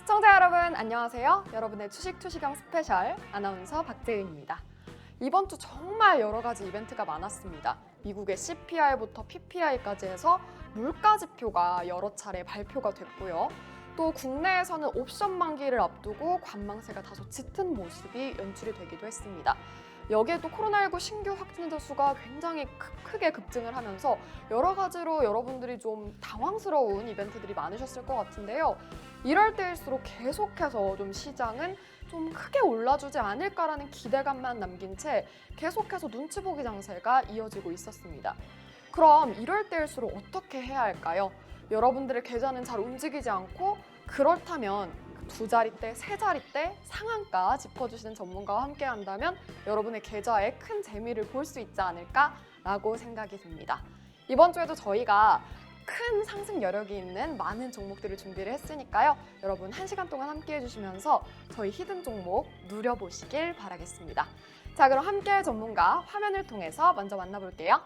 시청자 여러분 안녕하세요. 여러분의 주식 투시경 스페셜 아나운서 박재은입니다. 이번 주 정말 여러 가지 이벤트가 많았습니다. 미국의 CPI부터 PPI까지 해서 물가 지표가 여러 차례 발표가 됐고요. 또 국내에서는 옵션 만기를 앞두고 관망세가 다소 짙은 모습이 연출이 되기도 했습니다. 여기에 또 코로나19 신규 확진자 수가 굉장히 크게 급증을 하면서 여러 가지로 여러분들이 좀 당황스러운 이벤트들이 많으셨을 것 같은데요. 이럴 때일수록 계속해서 좀 시장은 좀 크게 올라주지 않을까라는 기대감만 남긴 채 계속해서 눈치 보기 장세가 이어지고 있었습니다. 그럼 이럴 때일수록 어떻게 해야 할까요? 여러분들의 계좌는 잘 움직이지 않고 그렇다면 두 자릿대, 세 자릿대 상한가 짚어주시는 전문가와 함께 한다면 여러분의 계좌에 큰 재미를 볼 수 있지 않을까라고 생각이 듭니다. 이번 주에도 저희가 큰 상승 여력이 있는 많은 종목들을 준비를 했으니까요. 여러분 1시간 동안 함께 해주시면서 저희 히든 종목 누려보시길 바라겠습니다. 자, 그럼 함께할 전문가 화면을 통해서 먼저 만나볼게요.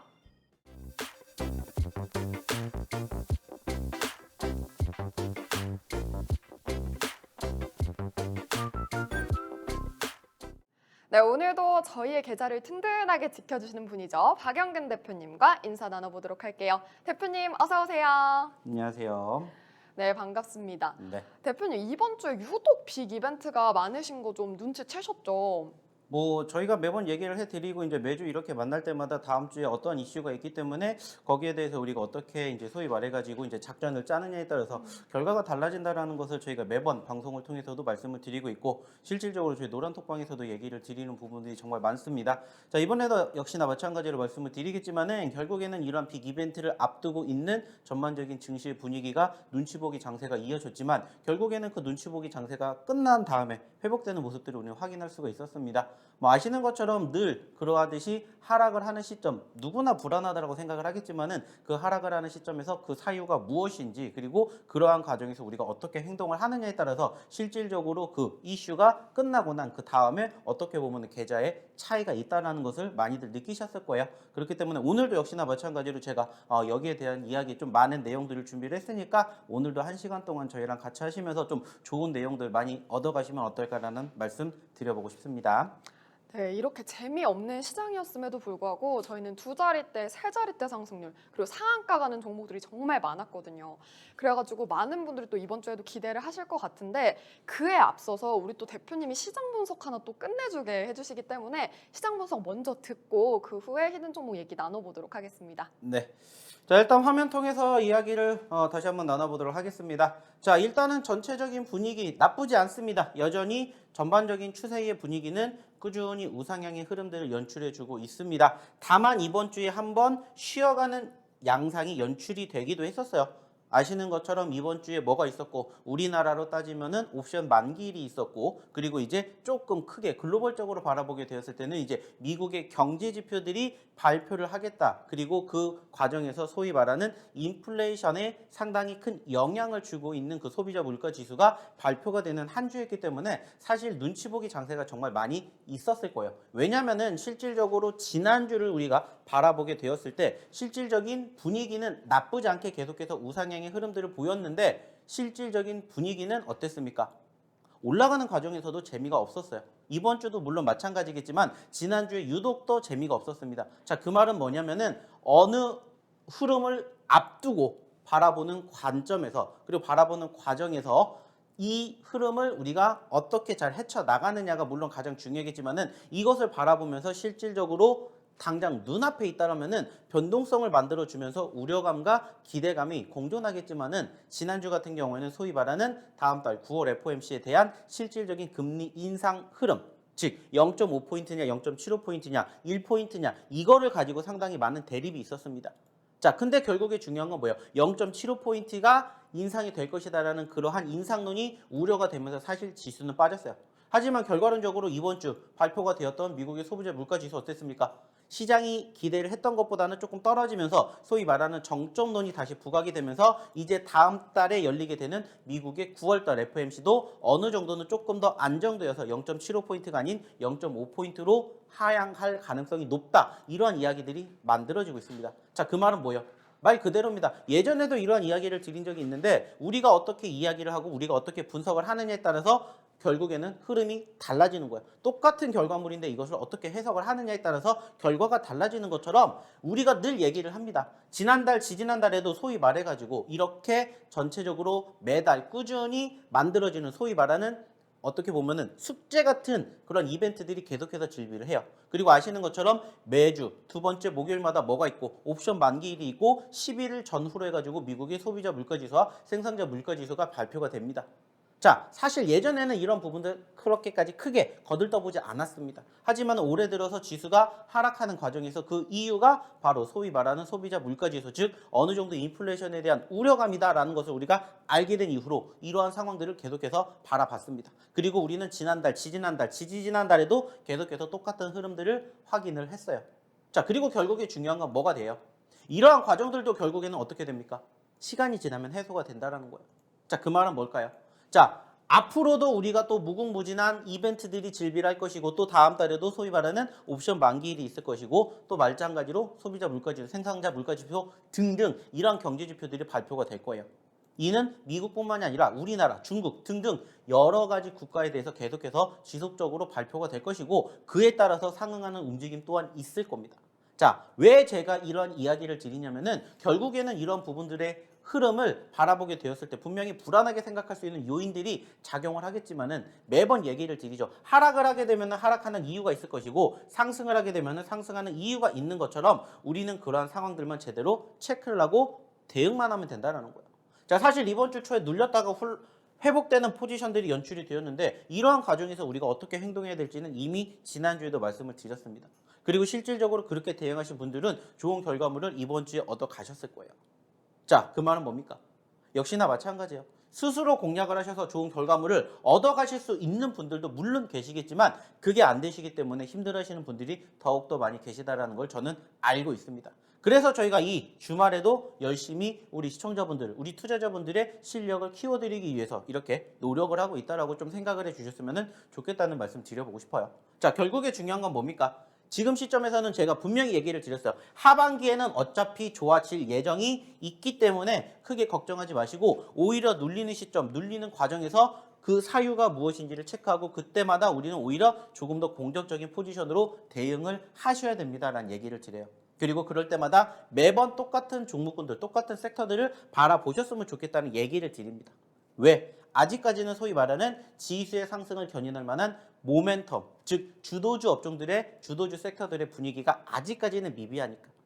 네, 오늘도 저희의 계좌를 든든하게 지켜주시는 분이죠. 박영근 대표님과 인사 나눠보도록 할게요. 대표님 어서 오세요. 안녕하세요. 네, 반갑습니다. 네. 대표님 이번 주에 유독 빅 이벤트가 많으신 거 좀 눈치채셨죠? 저희가 매번 얘기를 해드리고 이제 매주 이렇게 만날 때마다 다음 주에 어떤 이슈가 있기 때문에 거기에 대해서 우리가 어떻게 이제 소위 말해가지고 이제 작전을 짜느냐에 따라서 결과가 달라진다라는 것을 저희가 매번 방송을 통해서도 말씀을 드리고 있고 실질적으로 저희 노란톡방에서도 얘기를 드리는 부분들이 정말 많습니다. 자, 이번에도 역시나 마찬가지로 말씀을 드리겠지만은 결국에는 이러한 빅 이벤트를 앞두고 있는 전반적인 증시의 분위기가 눈치 보기 장세가 이어졌지만 결국에는 그 눈치 보기 장세가 끝난 다음에 회복되는 모습들을 우리는 확인할 수가 있었습니다. 아시는 것처럼 늘 그러하듯이 하락을 하는 시점 누구나 불안하다고 생각을 하겠지만은 그 하락을 하는 시점에서 그 사유가 무엇인지 그리고 그러한 과정에서 우리가 어떻게 행동을 하느냐에 따라서 실질적으로 그 이슈가 끝나고 난 그 다음에 어떻게 보면 계좌에 차이가 있다는 것을 많이들 느끼셨을 거예요. 그렇기 때문에 오늘도 역시나 마찬가지로 제가 여기에 대한 이야기 좀 많은 내용들을 준비를 했으니까 오늘도 1시간 동안 저희랑 같이 하시면서 좀 좋은 내용들 많이 얻어가시면 어떨까라는 말씀 드려보고 싶습니다. 네, 이렇게 재미없는 시장이었음에도 불구하고 저희는 두 자릿대, 세 자릿대 상승률 그리고 상한가 가는 종목들이 정말 많았거든요. 그래가지고 많은 분들이 또 이번 주에도 기대를 하실 것 같은데 그에 앞서서 우리 또 대표님이 시장 분석 하나 또 끝내주게 해주시기 때문에 시장 분석 먼저 듣고 그 후에 히든 종목 얘기 나눠보도록 하겠습니다. 네. 자, 일단 화면 통해서 이야기를 다시 한번 나눠보도록 하겠습니다. 자, 일단은 전체적인 분위기 나쁘지 않습니다. 여전히 전반적인 추세의 분위기는 꾸준히 우상향의 흐름들을 연출해주고 있습니다. 다만 이번 주에 한번 쉬어가는 양상이 연출이 되기도 했었어요. 아시는 것처럼 이번 주에 뭐가 있었고 우리나라로 따지면은 옵션 만기일이 있었고 그리고 이제 조금 크게 글로벌적으로 바라보게 되었을 때는 이제 미국의 경제 지표들이 발표를 하겠다. 그리고 그 과정에서 소위 말하는 인플레이션에 상당히 큰 영향을 주고 있는 그 소비자 물가 지수가 발표가 되는 한 주였기 때문에 사실 눈치 보기 장세가 정말 많이 있었을 거예요. 왜냐면은 실질적으로 지난주를 우리가 바라보게 되었을 때 실질적인 분위기는 나쁘지 않게 계속해서 우상향의 흐름들을 보였는데 실질적인 분위기는 어땠습니까? 올라가는 과정에서도 재미가 없었어요. 이번 주도 물론 마찬가지겠지만 지난주에 유독 더 재미가 없었습니다. 자, 그 말은 뭐냐면은 어느 흐름을 앞두고 바라보는 관점에서 그리고 바라보는 과정에서 이 흐름을 우리가 어떻게 잘 헤쳐나가느냐가 물론 가장 중요하겠지만은 이것을 바라보면서 실질적으로 당장 눈앞에 있다라면은 변동성을 만들어주면서 우려감과 기대감이 공존하겠지만은 지난주 같은 경우에는 소위 말하는 다음 달 9월 FOMC에 대한 실질적인 금리 인상 흐름 즉 0.5포인트냐 0.75포인트냐 1포인트냐 이거를 가지고 상당히 많은 대립이 있었습니다. 자, 근데 결국에 중요한 건 뭐예요? 0.75포인트가 인상이 될 것이다라는 그러한 인상론이 우려가 되면서 사실 지수는 빠졌어요. 하지만 결과론적으로 이번 주 발표가 되었던 미국의 소비자 물가 지수 어땠습니까? 시장이 기대를 했던 것보다는 조금 떨어지면서 소위 말하는 정점론이 다시 부각이 되면서 이제 다음 달에 열리게 되는 미국의 9월달 FOMC도 어느 정도는 조금 더 안정되어서 0.75포인트가 아닌 0.5포인트로 하향할 가능성이 높다. 이러한 이야기들이 만들어지고 있습니다. 자, 그 말은 뭐예요? 말 그대로입니다. 예전에도 이러한 이야기를 드린 적이 있는데 우리가 어떻게 이야기를 하고 우리가 어떻게 분석을 하느냐에 따라서 결국에는 흐름이 달라지는 거예요. 똑같은 결과물인데 이것을 어떻게 해석을 하느냐에 따라서 결과가 달라지는 것처럼 우리가 늘 얘기를 합니다. 지난달, 지지난달에도 소위 말해가지고 이렇게 전체적으로 매달 꾸준히 만들어지는 소위 말하는 어떻게 보면은 숙제 같은 그런 이벤트들이 계속해서 즐비를 해요. 그리고 아시는 것처럼 매주 두 번째 목요일마다 뭐가 있고 옵션 만기일이 있고 11일 전후로 해가지고 미국의 소비자 물가지수와 생산자 물가지수가 발표가 됩니다. 자, 사실 예전에는 이런 부분들 그렇게까지 크게 거들떠보지 않았습니다. 하지만 올해 들어서 지수가 하락하는 과정에서 그 이유가 바로 소위 말하는 소비자 물가지수, 즉 어느 정도 인플레이션에 대한 우려감이다라는 것을 우리가 알게 된 이후로 이러한 상황들을 계속해서 바라봤습니다. 그리고 우리는 지난달, 지지난달, 지지지난달에도 계속해서 똑같은 흐름들을 확인을 했어요. 자, 그리고 결국에 중요한 건 뭐가 돼요? 이러한 과정들도 결국에는 어떻게 됩니까? 시간이 지나면 해소가 된다는 거예요. 자, 그 말은 뭘까요? 자, 앞으로도 우리가 또 무궁무진한 이벤트들이 즐비할 것이고 또 다음 달에도 소위 말하는 옵션 만기일이 있을 것이고 또 마찬가지로 소비자 물가지수, 생산자 물가지수 등등 이러한 경제지표들이 발표가 될 거예요. 이는 미국뿐만이 아니라 우리나라, 중국 등등 여러 가지 국가에 대해서 계속해서 지속적으로 발표가 될 것이고 그에 따라서 상응하는 움직임 또한 있을 겁니다. 자, 왜 제가 이런 이야기를 드리냐면은 결국에는 이런 부분들의 흐름을 바라보게 되었을 때 분명히 불안하게 생각할 수 있는 요인들이 작용을 하겠지만은 매번 얘기를 드리죠. 하락을 하게 되면 하락하는 이유가 있을 것이고 상승을 하게 되면 상승하는 이유가 있는 것처럼 우리는 그러한 상황들만 제대로 체크를 하고 대응만 하면 된다는 거예요. 자, 사실 이번 주 초에 눌렸다가 회복되는 포지션들이 연출이 되었는데 이러한 과정에서 우리가 어떻게 행동해야 될지는 이미 지난주에도 말씀을 드렸습니다. 그리고 실질적으로 그렇게 대응하신 분들은 좋은 결과물을 이번 주에 얻어 가셨을 거예요. 자, 그 말은 뭡니까? 역시나 마찬가지예요. 스스로 공략을 하셔서 좋은 결과물을 얻어가실 수 있는 분들도 물론 계시겠지만 그게 안 되시기 때문에 힘들어하시는 분들이 더욱더 많이 계시다는 걸 저는 알고 있습니다. 그래서 저희가 이 주말에도 열심히 우리 시청자분들, 우리 투자자분들의 실력을 키워드리기 위해서 이렇게 노력을 하고 있다라고 좀 생각을 해주셨으면 좋겠다는 말씀 드려보고 싶어요. 자, 결국에 중요한 건 뭡니까? 지금 시점에서는 제가 분명히 얘기를 드렸어요. 하반기에는 어차피 좋아질 예정이 있기 때문에 크게 걱정하지 마시고 오히려 눌리는 시점, 눌리는 과정에서 그 사유가 무엇인지를 체크하고 그때마다 우리는 오히려 조금 더 공격적인 포지션으로 대응을 하셔야 됩니다라는 얘기를 드려요. 그리고 그럴 때마다 매번 똑같은 종목군들, 똑같은 섹터들을 바라보셨으면 좋겠다는 얘기를 드립니다. 왜? 아직까지는 소위 말하는 지수의 상승을 견인할 만한 모멘텀, 즉 주도주 업종들의 주도주 섹터들의 분위기가 아직까지는 미비하니까.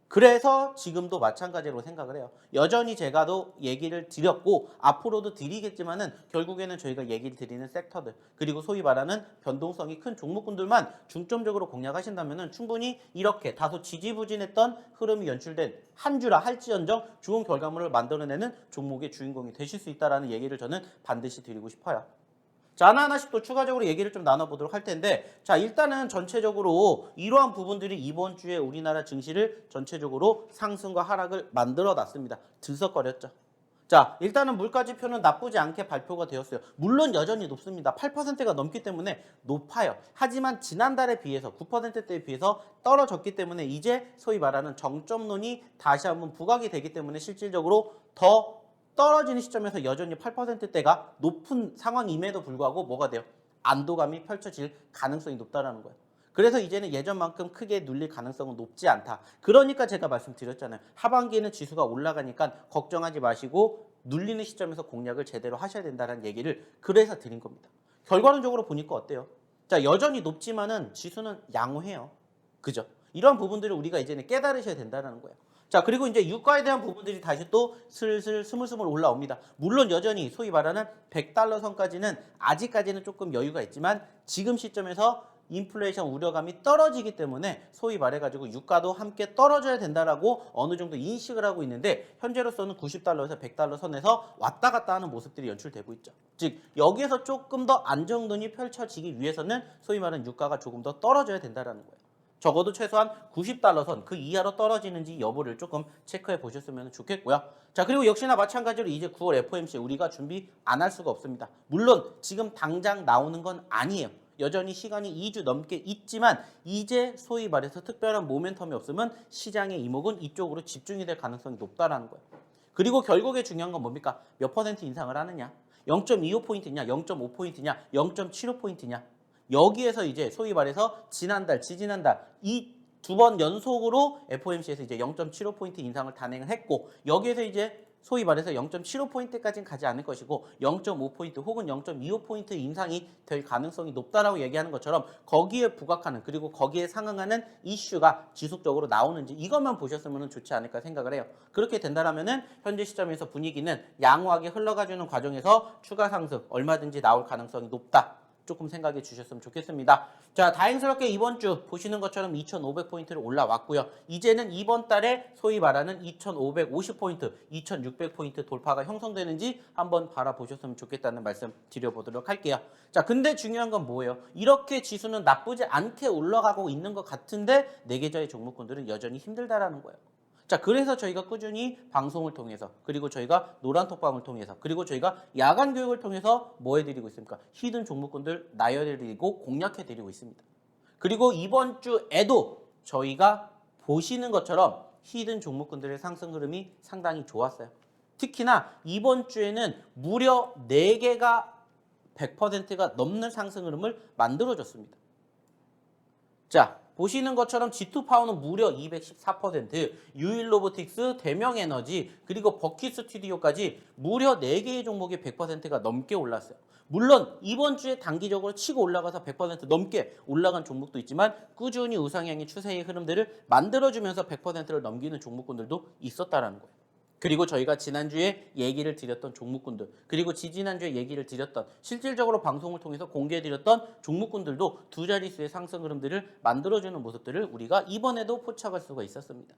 그래서 지금도 마찬가지로 생각을 해요. 여전히 제가도 얘기를 드렸고 앞으로도 드리겠지만은 결국에는 저희가 얘기를 드리는 섹터들 그리고 소위 말하는 변동성이 큰 종목군들만 중점적으로 공략하신다면은 충분히 이렇게 다소 지지부진했던 흐름이 연출된 한 주라 할지언정 좋은 결과물을 만들어내는 종목의 주인공이 되실 수 있다는 얘기를 저는 반드시 드리고 싶어요. 자, 하나하나씩 또 추가적으로 얘기를 좀 나눠보도록 할 텐데 자, 일단은 전체적으로 이러한 부분들이 이번 주에 우리나라 증시를 전체적으로 상승과 하락을 만들어 놨습니다. 들썩거렸죠. 자, 일단은 물가지표는 나쁘지 않게 발표가 되었어요. 물론 여전히 높습니다. 8%가 넘기 때문에 높아요. 하지만 지난달에 비해서 9%대에 비해서 떨어졌기 때문에 이제 소위 말하는 정점론이 다시 한번 부각이 되기 때문에 실질적으로 더 떨어지는 시점에서 여전히 8%대가 높은 상황임에도 불구하고 뭐가 돼요? 안도감이 펼쳐질 가능성이 높다는 거예요. 그래서 이제는 예전만큼 크게 눌릴 가능성은 높지 않다. 그러니까 제가 말씀드렸잖아요. 하반기에는 지수가 올라가니까 걱정하지 마시고 눌리는 시점에서 공략을 제대로 하셔야 된다는 얘기를 그래서 드린 겁니다. 결과론적으로 보니까 어때요? 자, 여전히 높지만은 지수는 양호해요. 그죠? 이런 부분들을 우리가 이제는 깨달으셔야 된다는 거예요. 자, 그리고 이제 유가에 대한 부분들이 다시 또 슬슬 스물스물 올라옵니다. 물론 여전히 소위 말하는 100달러 선까지는 아직까지는 조금 여유가 있지만 지금 시점에서 인플레이션 우려감이 떨어지기 때문에 소위 말해가지고 유가도 함께 떨어져야 된다라고 어느 정도 인식을 하고 있는데 현재로서는 90달러에서 100달러 선에서 왔다 갔다 하는 모습들이 연출되고 있죠. 즉 여기에서 조금 더 안정론이 펼쳐지기 위해서는 소위 말하는 유가가 조금 더 떨어져야 된다는 거예요. 적어도 최소한 90달러 선 그 이하로 떨어지는지 여부를 조금 체크해 보셨으면 좋겠고요. 자, 그리고 역시나 마찬가지로 이제 9월 FOMC 우리가 준비 안 할 수가 없습니다. 물론 지금 당장 나오는 건 아니에요. 여전히 시간이 2주 넘게 있지만 이제 소위 말해서 특별한 모멘텀이 없으면 시장의 이목은 이쪽으로 집중이 될 가능성이 높다라는 거예요. 그리고 결국에 중요한 건 뭡니까? 몇 퍼센트 인상을 하느냐? 0.25포인트냐? 0.5포인트냐? 0.75포인트냐? 여기에서 이제 소위 말해서 지난달, 지지난달 이 두 번 연속으로 FOMC에서 이제 0.75포인트 인상을 단행을 했고 여기에서 이제 소위 말해서 0.75포인트까지는 가지 않을 것이고 0.5포인트 혹은 0.25포인트 인상이 될 가능성이 높다라고 얘기하는 것처럼 거기에 부각하는 그리고 거기에 상응하는 이슈가 지속적으로 나오는지 이것만 보셨으면 좋지 않을까 생각을 해요. 그렇게 된다면은 현재 시점에서 분위기는 양호하게 흘러가주는 과정에서 추가 상승 얼마든지 나올 가능성이 높다. 조금 생각해 주셨으면 좋겠습니다. 자, 다행스럽게 이번 주 보시는 것처럼 2,500포인트를 올라왔고요. 이제는 이번 달에 소위 말하는 2,550포인트, 2,600포인트 돌파가 형성되는지 한번 바라보셨으면 좋겠다는 말씀 드려보도록 할게요. 자, 근데 중요한 건 뭐예요? 이렇게 지수는 나쁘지 않게 올라가고 있는 것 같은데 내 계좌의 종목군들은 여전히 힘들다라는 거예요. 자, 그래서 저희가 꾸준히 방송을 통해서 그리고 저희가 노란톡방을 통해서 그리고 저희가 야간 교육을 통해서 뭐 해드리고 있습니까? 히든 종목군들 나열해드리고 공략해드리고 있습니다. 그리고 이번 주에도 저희가 보시는 것처럼 히든 종목군들의 상승 흐름이 상당히 좋았어요. 특히나 이번 주에는 무려 4개가 100%가 넘는 상승 흐름을 만들어줬습니다. 자, 보시는 것처럼 G2파워는 무려 214%, 유일로보틱스, 대명에너지, 그리고 버킷스튜디오까지 무려 4개의 종목이 100%가 넘게 올랐어요. 물론 이번 주에 단기적으로 치고 올라가서 100% 넘게 올라간 종목도 있지만 꾸준히 우상향의 추세의 흐름들을 만들어주면서 100%를 넘기는 종목군들도 있었다는 거예요. 그리고 저희가 지난주에 얘기를 드렸던 종목군들 그리고 지지난주에 얘기를 드렸던 실질적으로 방송을 통해서 공개해드렸던 종목군들도 두 자릿수의 상승 흐름들을 만들어주는 모습들을 우리가 이번에도 포착할 수가 있었습니다.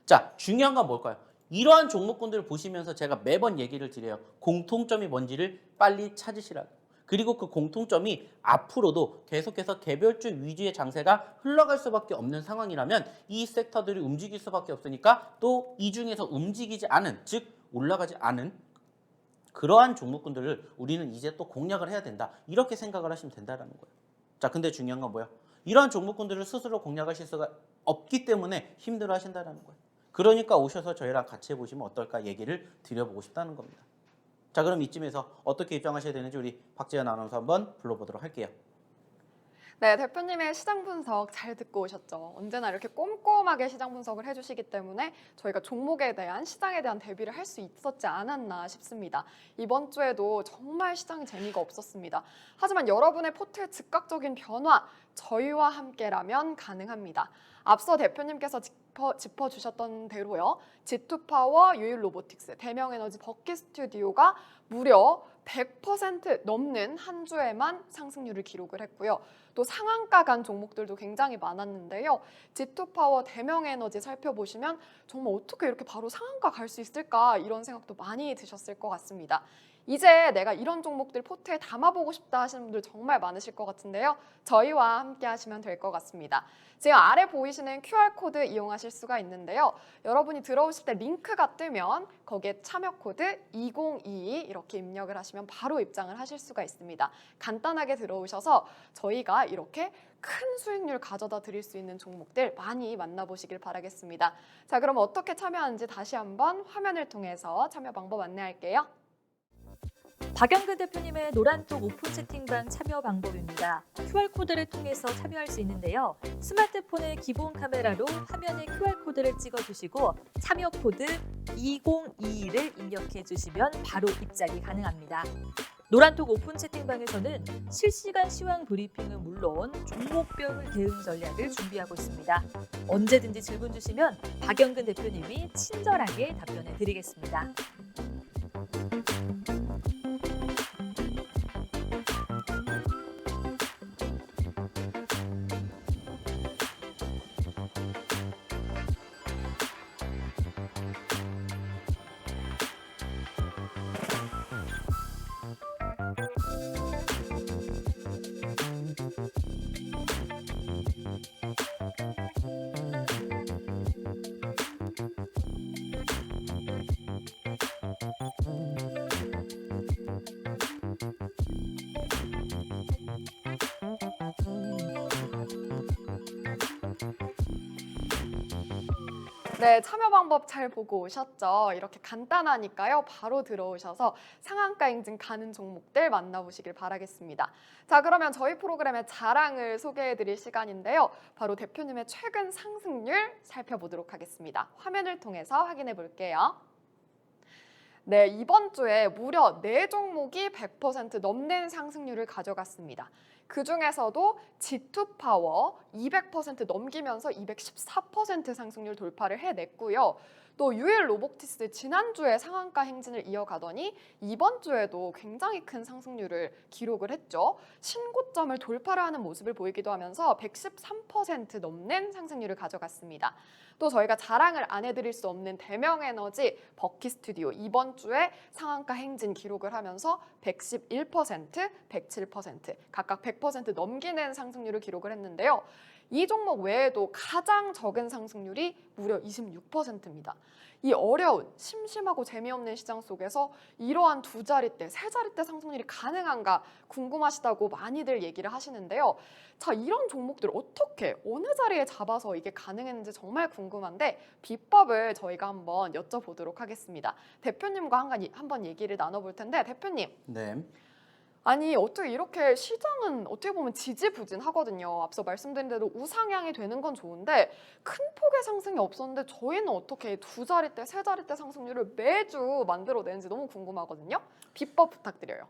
자, 중요한 건 뭘까요? 이러한 종목군들을 보시면서 제가 매번 얘기를 드려요. 공통점이 뭔지를 빨리 찾으시라고. 그리고 그 공통점이 앞으로도 계속해서 개별주 위주의 장세가 흘러갈 수밖에 없는 상황이라면 이 섹터들이 움직일 수밖에 없으니까 또 이 중에서 움직이지 않은, 즉 올라가지 않은 그러한 종목군들을 우리는 이제 또 공략을 해야 된다. 이렇게 생각을 하시면 된다는 거예요. 자, 근데 중요한 건 뭐예요? 이러한 종목군들을 스스로 공략하실 수가 없기 때문에 힘들어 하신다는 거예요. 그러니까 오셔서 저희랑 같이 해보시면 어떨까 얘기를 드려보고 싶다는 겁니다. 자, 그럼 이쯤에서 어떻게 입장하셔야 되는지 우리 박재현 아나운서 한번 불러보도록 할게요. 네, 대표님의 시장 분석 잘 듣고 오셨죠? 언제나 이렇게 꼼꼼하게 시장 분석을 해주시기 때문에 저희가 종목에 대한 시장에 대한 대비를 할 수 있었지 않았나 싶습니다. 이번 주에도 정말 시장이 재미가 없었습니다. 하지만 여러분의 포트의 즉각적인 변화 저희와 함께라면 가능합니다. 앞서 대표님께서 짚어주셨던 대로요. G2파워, 유일로보틱스, 대명에너지, 버킷스튜디오가 무려 100% 넘는 한 주에만 상승률을 기록을 했고요. 또 상한가 간 종목들도 굉장히 많았는데요. G2파워, 대명에너지 살펴보시면 정말 어떻게 이렇게 바로 상한가 갈 수 있을까 이런 생각도 많이 드셨을 것 같습니다. 이제 내가 이런 종목들 포트에 담아보고 싶다 하시는 분들 정말 많으실 것 같은데요. 저희와 함께 하시면 될 것 같습니다. 지금 아래 보이시는 QR코드 이용하실 수가 있는데요. 여러분이 들어오실 때 링크가 뜨면 거기에 참여 코드 2022 이렇게 입력을 하시면 바로 입장을 하실 수가 있습니다. 간단하게 들어오셔서 저희가 이렇게 큰 수익률 가져다 드릴 수 있는 종목들 많이 만나보시길 바라겠습니다. 자, 그럼 어떻게 참여하는지 다시 한번 화면을 통해서 참여 방법 안내할게요. 박영근 대표님의 노란톡 오픈 채팅방 참여 방법입니다. QR코드를 통해서 참여할 수 있는데요. 스마트폰의 기본 카메라로 화면에 QR코드를 찍어주시고 참여 코드 2022를 입력해 주시면 바로 입장이 가능합니다. 노란톡 오픈 채팅방에서는 실시간 시황 브리핑은 물론 종목별 대응 전략을 준비하고 있습니다. 언제든지 질문 주시면 박영근 대표님이 친절하게 답변해 드리겠습니다. 네, 참여 방법 잘 보고 오셨죠? 이렇게 간단하니까요. 바로 들어오셔서 상한가 행진 가는 종목들 만나보시길 바라겠습니다. 자, 그러면 저희 프로그램의 자랑을 소개해드릴 시간인데요. 바로 대표님의 최근 상승률 살펴보도록 하겠습니다. 화면을 통해서 확인해 볼게요. 네, 이번 주에 무려 4종목이 100% 넘는 상승률을 가져갔습니다. 그 중에서도 G2파워 200% 넘기면서 214% 상승률 돌파를 해냈고요. 또 유일 로보티스 지난주에 상한가 행진을 이어가더니 이번 주에도 굉장히 큰 상승률을 기록을 했죠. 신고점을 돌파를 하는 모습을 보이기도 하면서 113% 넘는 상승률을 가져갔습니다. 또 저희가 자랑을 안 해드릴 수 없는 대명에너지 버키스튜디오 이번 주에 상한가 행진 기록을 하면서 111%, 107% 각각 100% 넘기는 상승률을 기록을 했는데요. 이 종목 외에도 가장 적은 상승률이 무려 26%입니다. 이 어려운 심심하고 재미없는 시장 속에서 이러한 2자릿대, 3자릿대 상승률이 가능한가 궁금하시다고 많이들 얘기를 하시는데요. 자, 이런 종목들 어떻게 어느 자리에 잡아서 이게 가능했는지 정말 궁금한데 비법을 저희가 한번 여쭤보도록 하겠습니다. 대표님과 한번 얘기를 나눠볼 텐데 대표님. 네. 아니 어떻게 이렇게 시장은 어떻게 보면 지지부진하거든요. 앞서 말씀드린 대로 우상향이 되는 건 좋은데 큰 폭의 상승이 없었는데 저희는 어떻게 2자릿대, 3자릿대 상승률을 매주 만들어내는지 너무 궁금하거든요. 비법 부탁드려요.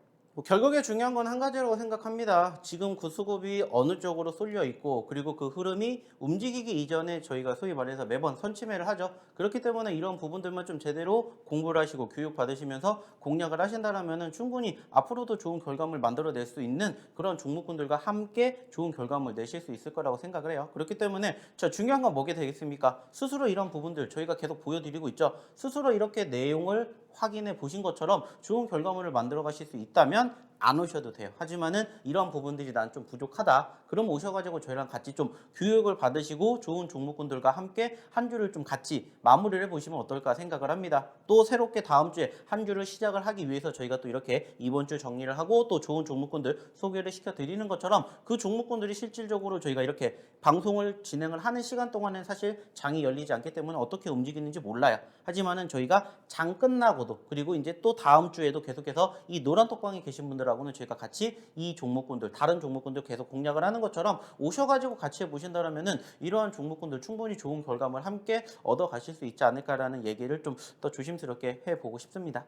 결국에 중요한 건 한 가지라고 생각합니다. 지금 그 수급이 어느 쪽으로 쏠려 있고 그리고 그 흐름이 움직이기 이전에 저희가 소위 말해서 매번 선침해를 하죠. 그렇기 때문에 이런 부분들만 좀 제대로 공부를 하시고 교육 받으시면서 공략을 하신다면 충분히 앞으로도 좋은 결과물 만들어낼 수 있는 그런 종목군들과 함께 좋은 결과물 내실 수 있을 거라고 생각을 해요. 그렇기 때문에 자, 중요한 건 뭐게 되겠습니까? 스스로 이런 부분들 저희가 계속 보여드리고 있죠. 스스로 이렇게 내용을 확인해 보신 것처럼 좋은 결과물을 만들어 가실 수 있다면 안 오셔도 돼요. 하지만은 이런 부분들이 난 좀 부족하다. 그럼 오셔가지고 저희랑 같이 좀 교육을 받으시고 좋은 종목군들과 함께 한 주를 좀 같이 마무리를 해보시면 어떨까 생각을 합니다. 또 새롭게 다음 주에 한 주를 시작을 하기 위해서 저희가 또 이렇게 이번 주 정리를 하고 또 좋은 종목군들 소개를 시켜드리는 것처럼 그 종목군들이 실질적으로 저희가 이렇게 방송을 진행을 하는 시간 동안은 사실 장이 열리지 않기 때문에 어떻게 움직이는지 몰라요. 하지만은 저희가 장 끝나고도 그리고 이제 또 다음 주에도 계속해서 이 노란 톡방에 계신 분들하고는 저희가 같이 이 종목군들 다른 종목군들 계속 공략을 하는 것처럼 오셔가지고 같이 해보신다면은 이러한 종목군들 충분히 좋은 결과물 함께 얻어 가실 수 있지 않을까라는 얘기를 좀 더 조심스럽게 해보고 싶습니다.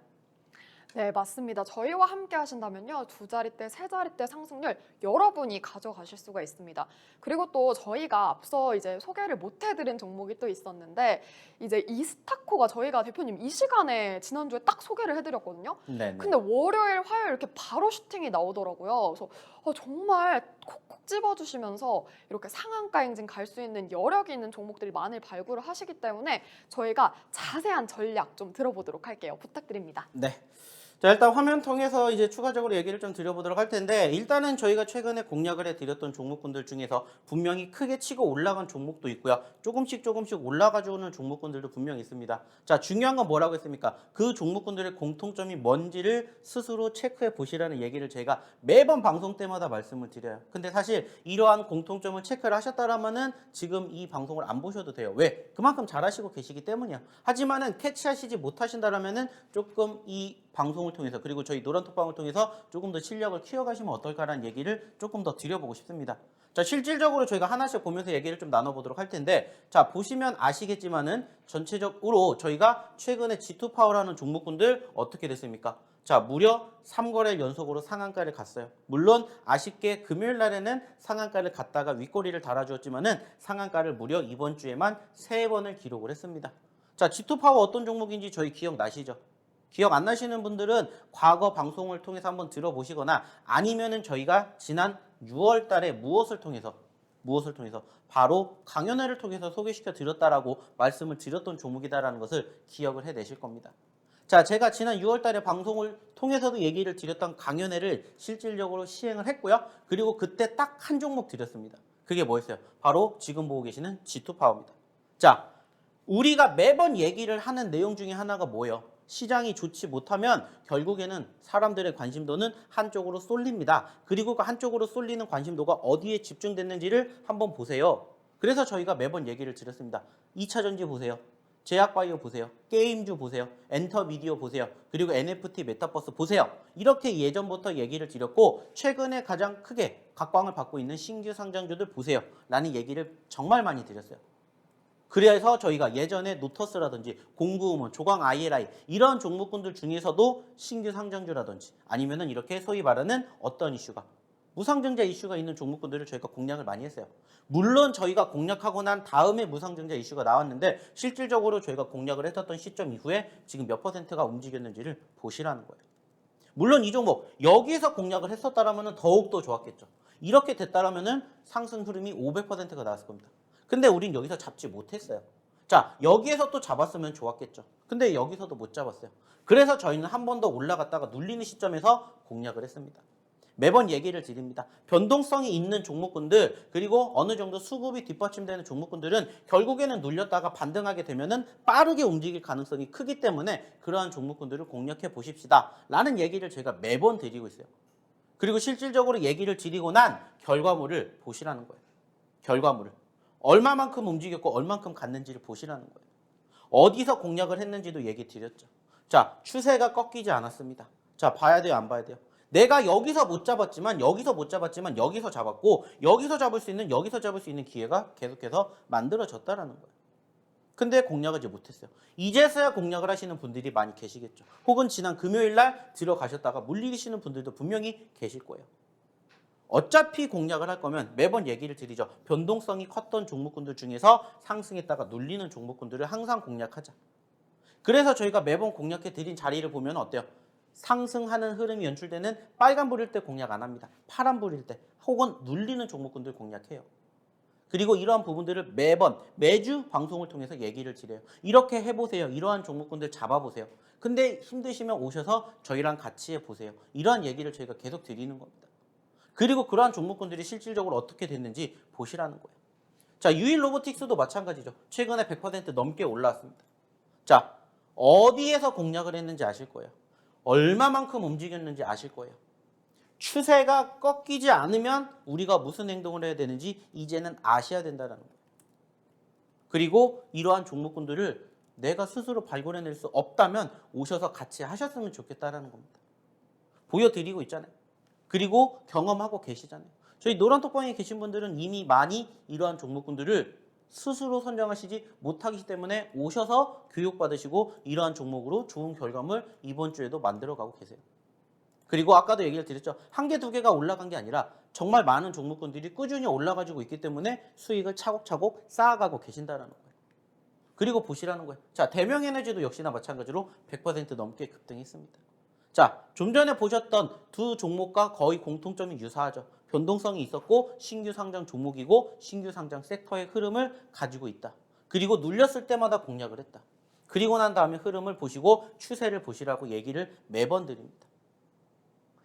네, 맞습니다. 저희와 함께 하신다면요. 2자릿대, 3자릿대 상승률 여러분이 가져가실 수가 있습니다. 그리고 또 저희가 앞서 이제 소개를 못 해드린 종목이 또 있었는데 이제 이스타코가 저희가 대표님 이 시간에 지난주에 딱 소개를 해드렸거든요. 네. 근데 월요일, 화요일 이렇게 바로 슈팅이 나오더라고요. 그래서 정말 콕콕 집어주시면서 이렇게 상한가 행진 갈 수 있는 여력이 있는 종목들이 많이 발굴을 하시기 때문에 저희가 자세한 전략 좀 들어보도록 할게요. 부탁드립니다. 네. 자, 일단 화면 통해서 이제 추가적으로 얘기를 좀 드려보도록 할 텐데 일단은 저희가 최근에 공략을 해드렸던 종목군들 중에서 분명히 크게 치고 올라간 종목도 있고요. 조금씩 올라가주는 종목군들도 분명히 있습니다. 자, 중요한 건 뭐라고 했습니까? 그 종목군들의 공통점이 뭔지를 스스로 체크해 보시라는 얘기를 제가 매번 방송 때마다 말씀을 드려요. 근데 사실 이러한 공통점을 체크를 하셨다라면은 지금 이 방송을 안 보셔도 돼요. 왜? 그만큼 잘하시고 계시기 때문이야. 하지만은 캐치하시지 못하신다라면은 조금 이 방송을 통해서 그리고 저희 노란톡방을 통해서 조금 더 실력을 키워가시면 어떨까라는 얘기를 조금 더 드려보고 싶습니다. 자, 실질적으로 저희가 하나씩 보면서 얘기를 좀 나눠보도록 할 텐데 자, 보시면 아시겠지만은 전체적으로 저희가 최근에 G2파워라는 종목군들 어떻게 됐습니까? 자, 무려 3거래 연속으로 상한가를 갔어요. 물론 아쉽게 금요일 날에는 상한가를 갔다가 윗꼬리를 달아주었지만은 상한가를 무려 이번 주에만 3번을 기록을 했습니다. 자, G2파워 어떤 종목인지 저희 기억나시죠? 기억 안 나시는 분들은 과거 방송을 통해서 한번 들어보시거나 아니면은 저희가 지난 6월 달에 무엇을 통해서 바로 강연회를 통해서 소개시켜 드렸다라고 말씀을 드렸던 종목이다라는 것을 기억을 해내실 겁니다. 자, 제가 지난 6월 달에 방송을 통해서도 얘기를 드렸던 강연회를 실질적으로 시행을 했고요. 그리고 그때 딱 한 종목 드렸습니다. 그게 뭐였어요? 바로 지금 보고 계시는 G2파워입니다. 자, 우리가 매번 얘기를 하는 내용 중에 하나가 뭐예요? 시장이 좋지 못하면 결국에는 사람들의 관심도는 한쪽으로 쏠립니다. 그리고 그 한쪽으로 쏠리는 관심도가 어디에 집중됐는지를 한번 보세요. 그래서 저희가 매번 얘기를 드렸습니다. 2차 전지 보세요. 제약바이오 보세요. 게임주 보세요. 엔터미디어 보세요. 그리고 NFT 메타버스 보세요. 이렇게 예전부터 얘기를 드렸고 최근에 가장 크게 각광을 받고 있는 신규 상장주들 보세요. 라는 얘기를 정말 많이 드렸어요. 그래서 저희가 예전에 노터스라든지 공구음원, 조광 ILI 이런 종목군들 중에서도 신규 상장주라든지 아니면은 이렇게 소위 말하는 어떤 이슈가 무상증자 이슈가 있는 종목군들을 저희가 공략을 많이 했어요. 물론 저희가 공략하고 난 다음에 무상증자 이슈가 나왔는데 실질적으로 저희가 공략을 했었던 시점 이후에 지금 몇 퍼센트가 움직였는지를 보시라는 거예요. 물론 이 종목 여기서 공략을 했었다라면 더욱더 좋았겠죠. 이렇게 됐다라면 상승 흐름이 500%가 나왔을 겁니다. 근데 우린 여기서 잡지 못했어요. 자, 여기에서 또 잡았으면 좋았겠죠. 근데 여기서도 못 잡았어요. 그래서 저희는 한 번 더 올라갔다가 눌리는 시점에서 공략을 했습니다. 매번 얘기를 드립니다. 변동성이 있는 종목군들 그리고 어느 정도 수급이 뒷받침되는 종목군들은 결국에는 눌렸다가 반등하게 되면은 빠르게 움직일 가능성이 크기 때문에 그러한 종목군들을 공략해 보십시다 라는 얘기를 제가 매번 드리고 있어요. 그리고 실질적으로 얘기를 드리고 난 결과물을 보시라는 거예요. 결과물을. 얼마만큼 움직였고 얼마만큼 갔는지를 보시라는 거예요. 어디서 공략을 했는지도 얘기 드렸죠. 자, 추세가 꺾이지 않았습니다. 자, 봐야 돼요, 안 봐야 돼요? 내가 여기서 못 잡았지만 여기서 잡았고 여기서 잡을 수 있는 기회가 계속해서 만들어졌다라는 거예요. 근데 공략하지 못했어요. 이제서야 공략을 하시는 분들이 많이 계시겠죠. 혹은 지난 금요일 날 들어가셨다가 물리시는 분들도 분명히 계실 거예요. 어차피 공략을 할 거면 매번 얘기를 드리죠. 변동성이 컸던 종목군들 중에서 상승했다가 눌리는 종목군들을 항상 공략하자. 그래서 저희가 매번 공략해 드린 자리를 보면 어때요? 상승하는 흐름이 연출되는 빨간불일 때 공략 안 합니다. 파란불일 때 혹은 눌리는 종목군들 공략해요. 그리고 이러한 부분들을 매주 방송을 통해서 얘기를 드려요. 이렇게 해보세요. 이러한 종목군들 잡아보세요. 근데 힘드시면 오셔서 저희랑 같이 해보세요. 이러한 얘기를 저희가 계속 드리는 겁니다. 그리고 그러한 종목군들이 실질적으로 어떻게 됐는지 보시라는 거예요. 자, 유일 로보틱스도 마찬가지죠. 최근에 100% 넘게 올라왔습니다. 자, 어디에서 공략을 했는지 아실 거예요. 얼마만큼 움직였는지 아실 거예요. 추세가 꺾이지 않으면 우리가 무슨 행동을 해야 되는지 이제는 아셔야 된다는 거예요. 그리고 이러한 종목군들을 내가 스스로 발굴해낼 수 없다면 오셔서 같이 하셨으면 좋겠다라는 겁니다. 보여드리고 있잖아요. 그리고 경험하고 계시잖아요. 저희 노란톡방에 계신 분들은 이미 많이 이러한 종목군들을 스스로 선정하시지 못하기 때문에 오셔서 교육받으시고 이러한 종목으로 좋은 결과물 이번 주에도 만들어가고 계세요. 그리고 아까도 얘기를 드렸죠. 한 개, 두 개가 올라간 게 아니라 정말 많은 종목군들이 꾸준히 올라가지고 있기 때문에 수익을 차곡차곡 쌓아가고 계신다는 거예요. 그리고 보시라는 거예요. 자, 대명에너지도 역시나 마찬가지로 100% 넘게 급등했습니다. 자, 좀 전에 보셨던 두 종목과 거의 공통점이 유사하죠. 변동성이 있었고 신규 상장 종목이고 신규 상장 섹터의 흐름을 가지고 있다. 그리고 눌렸을 때마다 공략을 했다. 그리고 난 다음에 흐름을 보시고 추세를 보시라고 얘기를 매번 드립니다.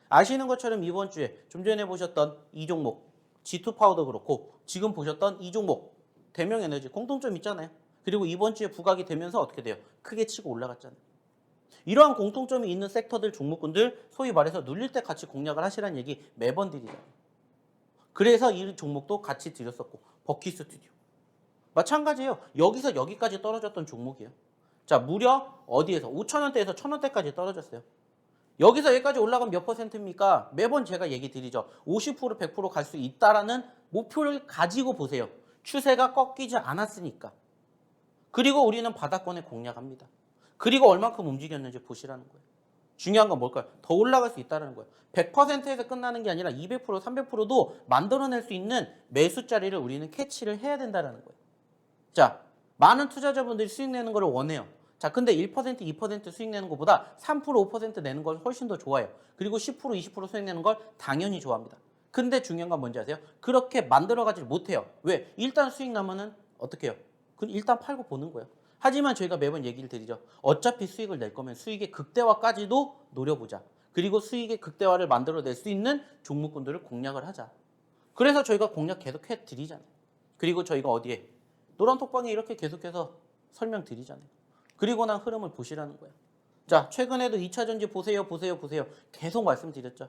아시는 것처럼 이번 주에 좀 전에 보셨던 이 종목 G2 파우더 그렇고 지금 보셨던 이 종목 대명에너지 공통점 있잖아요. 그리고 이번 주에 부각이 되면서 어떻게 돼요? 크게 치고 올라갔잖아요. 이러한 공통점이 있는 섹터들 종목군들 소위 말해서 눌릴 때 같이 공략을 하시라는 얘기 매번 드리잖아요. 그래서 이 종목도 같이 드렸었고 버키 스튜디오 마찬가지예요. 여기서 여기까지 떨어졌던 종목이에요. 자, 무려 어디에서 5,000원대에서 1,000원대까지 떨어졌어요. 여기서 여기까지 올라가면 몇 퍼센트입니까? 매번 제가 얘기 드리죠. 50% 100% 갈 수 있다라는 목표를 가지고 보세요. 추세가 꺾이지 않았으니까. 그리고 우리는 바닥권에 공략합니다. 그리고 얼만큼 움직였는지 보시라는 거예요. 중요한 건 뭘까요? 더 올라갈 수 있다는 거예요. 100%에서 끝나는 게 아니라 200%, 300%도 만들어낼 수 있는 매수 자리를 우리는 캐치를 해야 된다는 거예요. 자, 많은 투자자분들이 수익 내는 걸 원해요. 자, 근데 1%, 2% 수익 내는 것보다 3%, 5% 내는 걸 훨씬 더 좋아해요. 그리고 10%, 20% 수익 내는 걸 당연히 좋아합니다. 근데 중요한 건 뭔지 아세요? 그렇게 만들어가지 못해요. 왜? 일단 수익 나면은 어떻게 해요? 그럼 일단 팔고 보는 거예요. 하지만 저희가 매번 얘기를 드리죠. 어차피 수익을 낼 거면 수익의 극대화까지도 노려보자. 그리고 수익의 극대화를 만들어낼 수 있는 종목군들을 공략을 하자. 그래서 저희가 공략 계속 해드리잖아요. 그리고 저희가 어디에? 노란톡방에 이렇게 계속해서 설명드리잖아요. 그리고 난 흐름을 보시라는 거예요. 자, 최근에도 2차전지 보세요. 계속 말씀드렸죠.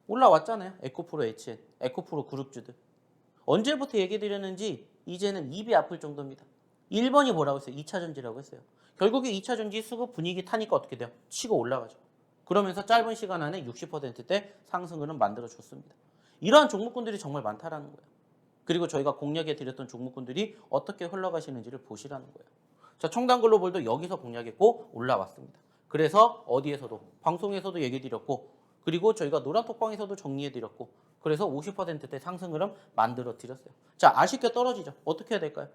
올라왔잖아요. 에코프로 HN, 에코프로 그룹주들. 언제부터 얘기 드렸는지 이제는 입이 아플 정도입니다. 1번이 뭐라고 했어요? 2차전지라고 했어요. 결국에 2차전지 수급 분위기 타니까 어떻게 돼요? 치고 올라가죠. 그러면서 짧은 시간 안에 60%대 상승을 만들어줬습니다. 이러한 종목군들이 정말 많다라는 거예요. 그리고 저희가 공략해 드렸던 종목군들이 어떻게 흘러가시는지를 보시라는 거예요. 자, 청담글로벌도 여기서 공략했고 올라왔습니다. 그래서 어디에서도 방송에서도 얘기 드렸고 그리고 저희가 노란톡방에서도 정리해 드렸고 그래서 50%대 상승 흐름 만들어 드렸어요. 자, 아쉽게 떨어지죠. 어떻게 해야 될까요?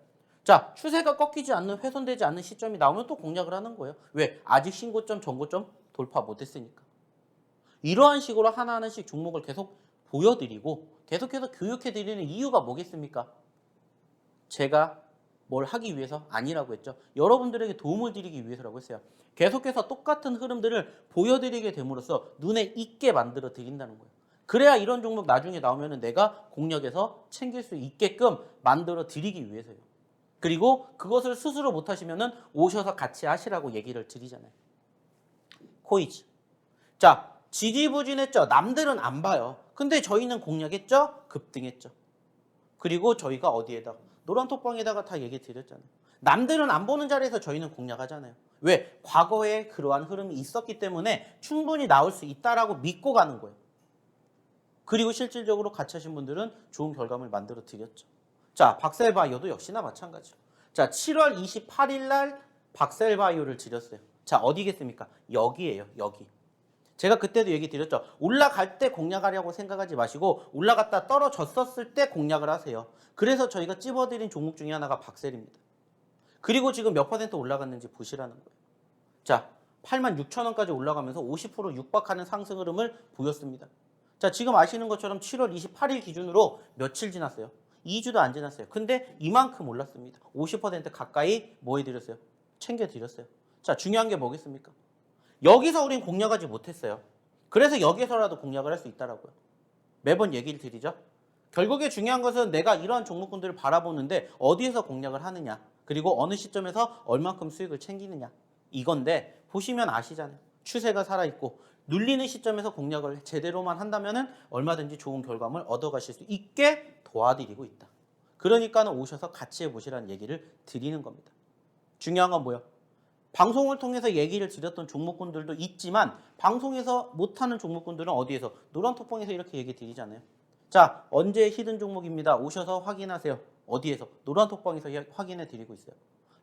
자, 추세가 꺾이지 않는 훼손되지 않는 시점이 나오면 또 공략을 하는 거예요. 왜? 아직 신고점, 전고점 돌파 못했으니까. 이러한 식으로 하나하나씩 종목을 계속 보여드리고 계속해서 교육해드리는 이유가 뭐겠습니까? 제가 뭘 하기 위해서 아니라고 했죠. 여러분들에게 도움을 드리기 위해서라고 했어요. 계속해서 똑같은 흐름들을 보여드리게 됨으로써 눈에 익게 만들어 드린다는 거예요. 그래야 이런 종목 나중에 나오면 내가 공략해서 챙길 수 있게끔 만들어 드리기 위해서요. 그리고 그것을 스스로 못하시면 오셔서 같이 하시라고 얘기를 드리잖아요. 코이즈. 자, 지지부진했죠. 남들은 안 봐요. 근데 저희는 공략했죠. 급등했죠. 그리고 저희가 어디에다 노란톡방에다가 다 얘기 드렸잖아요. 남들은 안 보는 자리에서 저희는 공략하잖아요. 왜? 과거에 그러한 흐름이 있었기 때문에 충분히 나올 수 있다라고 믿고 가는 거예요. 그리고 실질적으로 같이 하신 분들은 좋은 결과물 만들어 드렸죠. 자, 박셀바이오도 역시나 마찬가지로. 자, 7월 28일 날 박셀바이오를 드렸어요. 자, 어디겠습니까? 여기예요, 여기. 제가 그때도 얘기 드렸죠. 올라갈 때 공략하려고 생각하지 마시고 올라갔다 떨어졌었을 때 공략을 하세요. 그래서 저희가 찝어드린 종목 중에 하나가 박셀입니다. 그리고 지금 몇 퍼센트 올라갔는지 보시라는 거예요. 자, 86,000원까지 올라가면서 50% 육박하는 상승 흐름을 보였습니다. 자, 지금 아시는 것처럼 7월 28일 기준으로 며칠 지났어요? 2주도 안 지났어요. 근데 이만큼 올랐습니다. 50% 가까이 뭐 해드렸어요? 챙겨드렸어요. 자, 중요한 게 뭐겠습니까? 여기서 우린 공략하지 못했어요. 그래서 여기서라도 공략을 할 수 있다라고요. 매번 얘기를 드리죠. 결국에 중요한 것은 내가 이러한 종목군들을 바라보는데 어디에서 공략을 하느냐, 그리고 어느 시점에서 얼만큼 수익을 챙기느냐, 이건데 보시면 아시잖아요. 추세가 살아있고 눌리는 시점에서 공략을 제대로만 한다면 얼마든지 좋은 결과물 얻어가실 수 있게 도와드리고 있다. 그러니까 오셔서 같이 해보시라는 얘기를 드리는 겁니다. 중요한 건 뭐예요? 방송을 통해서 얘기를 드렸던 종목군들도 있지만 방송에서 못하는 종목군들은 어디에서? 노란톡방에서 이렇게 얘기 드리잖아요. 자, 언제 히든 종목입니다. 오셔서 확인하세요. 어디에서? 노란톡방에서 확인해 드리고 있어요.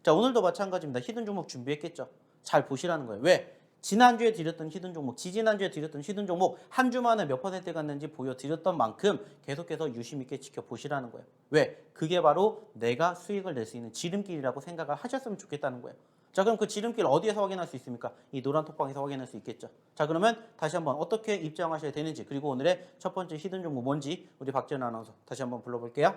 자, 오늘도 마찬가지입니다. 히든 종목 준비했겠죠? 잘 보시라는 거예요. 왜? 지난주에 드렸던 히든 종목, 지지난주에 드렸던 히든 종목 한 주 만에 몇 퍼센트 갔는지 보여드렸던 만큼 계속해서 유심 있게 지켜보시라는 거예요. 왜? 그게 바로 내가 수익을 낼 수 있는 지름길이라고 생각을 하셨으면 좋겠다는 거예요. 자, 그럼 그 지름길 어디에서 확인할 수 있습니까? 이 노란톡방에서 확인할 수 있겠죠. 자, 그러면 다시 한번 어떻게 입장하셔야 되는지, 그리고 오늘의 첫 번째 히든 종목 뭔지 우리 박지연 아나운서 다시 한번 불러볼게요.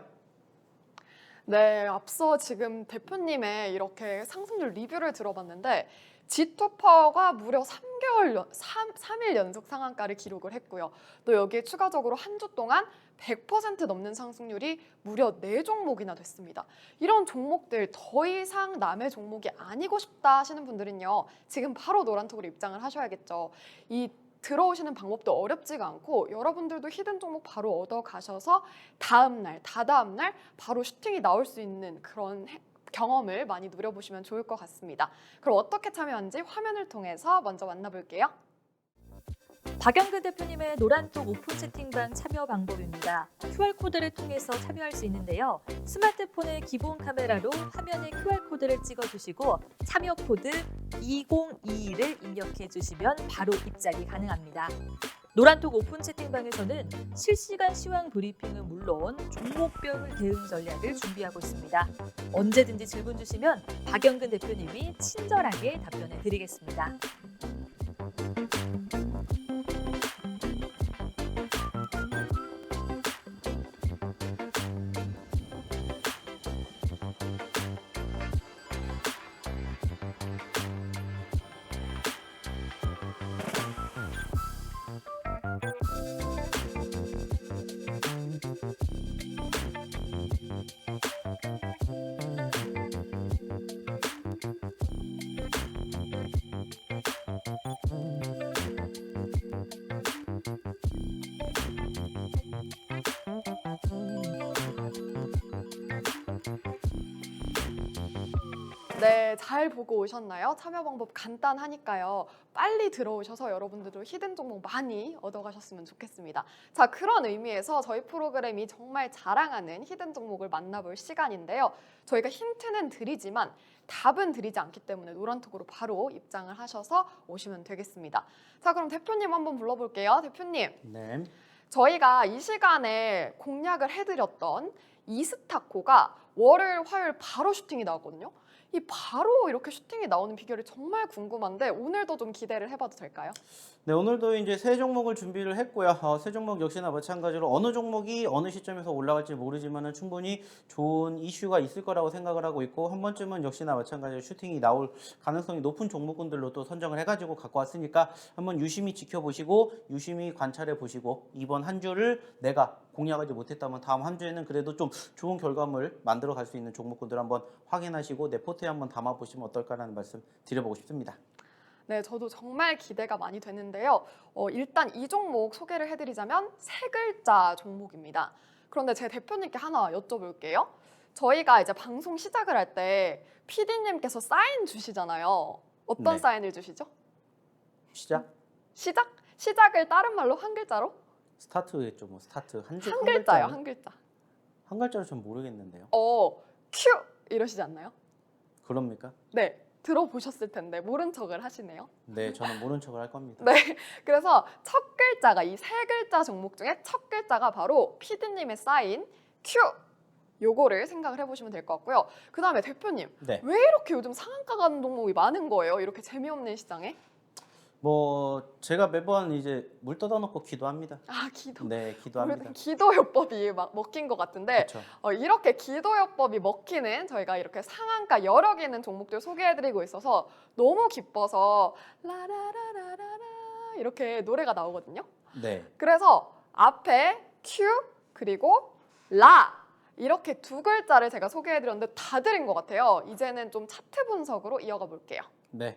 네, 앞서 지금 대표님의 이렇게 상승률 리뷰를 들어봤는데 G투퍼가 무려 3일 연속 상한가를 기록을 했고요. 또 여기에 추가적으로 한 주 동안 100% 넘는 상승률이 무려 4종목이나 됐습니다. 이런 종목들 더 이상 남의 종목이 아니고 싶다 하시는 분들은요. 지금 바로 노란톡으로 입장을 하셔야겠죠. 이 들어오시는 방법도 어렵지가 않고 여러분들도 히든 종목 바로 얻어 가셔서 다음날, 다다음날 바로 슈팅이 나올 수 있는 그런 경험을 많이 누려보시면 좋을 것 같습니다. 그럼 어떻게 참여하는지 화면을 통해서 먼저 만나볼게요. 박영근 대표님의 노란톡 오픈 채팅방 참여 방법입니다. QR코드를 통해서 참여할 수 있는데요. 스마트폰의 기본 카메라로 화면에 QR코드를 찍어주시고 참여 코드 2022를 입력해 주시면 바로 입장이 가능합니다. 노란톡 오픈 채팅방에서는 실시간 시황 브리핑은 물론 종목별 대응 전략을 준비하고 있습니다. 언제든지 질문 주시면 박영근 대표님이 친절하게 답변해 드리겠습니다. 네, 잘 보고 오셨나요? 참여 방법 간단하니까요. 빨리 들어오셔서 여러분들도 히든 종목 많이 얻어가셨으면 좋겠습니다. 자, 그런 의미에서 저희 프로그램이 정말 자랑하는 히든 종목을 만나볼 시간인데요. 저희가 힌트는 드리지만 답은 드리지 않기 때문에 노란톡으로 바로 입장을 하셔서 오시면 되겠습니다. 자, 그럼 대표님 한번 불러볼게요. 대표님. 네. 저희가 이 시간에 공략을 해드렸던 이스타코가 월요일, 화요일 바로 슈팅이 나왔거든요. 이 바로 이렇게 슈팅이 나오는 비결이 정말 궁금한데 오늘도 좀 기대를 해봐도 될까요? 네, 오늘도 이제 세 종목을 준비를 했고요. 세 종목 역시나 마찬가지로 어느 종목이 어느 시점에서 올라갈지 모르지만은 충분히 좋은 이슈가 있을 거라고 생각을 하고 있고 한 번쯤은 역시나 마찬가지로 슈팅이 나올 가능성이 높은 종목군들로 또 선정을 해가지고 갖고 왔으니까 한번 유심히 지켜보시고 유심히 관찰해 보시고 이번 한 주를 내가 공략하지 못했다면 다음 한 주에는 그래도 좀 좋은 결과물 만들어 갈 수 있는 종목군들 한번 확인하시고 내 포트에 한번 담아 보시면 어떨까라는 말씀 드려보고 싶습니다. 네, 저도 정말 기대가 많이 되는데요. 일단 이 종목 소개를 해드리자면 세 글자 종목입니다. 그런데 제 대표님께 하나 여쭤볼게요. 저희가 이제 방송 시작을 할 때 PD님께서 사인 주시잖아요. 어떤 네. 사인을 주시죠? 시작. 시작? 시작을 다른 말로 한 글자로? 스타트겠죠, 뭐 스타트 한 글자요, 한 글자. 한 글자로 전 모르겠는데요. 큐 이러시지 않나요? 그럽니까? 네, 들어보셨을 텐데 모른 척을 하시네요. 네, 저는 모른 척을 할 겁니다. 네, 그래서 첫 글자가 이 세 글자 종목 중에 첫 글자가 바로 피디님의 사인 큐. 요거를 생각을 해보시면 될 것 같고요. 그 다음에 대표님, 네. 왜 이렇게 요즘 상한가 가는 종목이 많은 거예요? 이렇게 재미없는 시장에? 뭐 제가 매번 이제 물 떠다 놓고 기도합니다. 아, 기도. 네, 기도합니다. 기도요법이 막 먹힌 것 같은데 그렇죠. 이렇게 기도요법이 먹히는 저희가 이렇게 상한가 여러 개 있는 종목들 소개해드리고 있어서 너무 기뻐서 라라라라라라 이렇게 노래가 나오거든요. 네. 그래서 앞에 큐 그리고 라 이렇게 두 글자를 제가 소개해드렸는데 다 드린 것 같아요. 이제는 좀 차트 분석으로 이어가 볼게요. 네.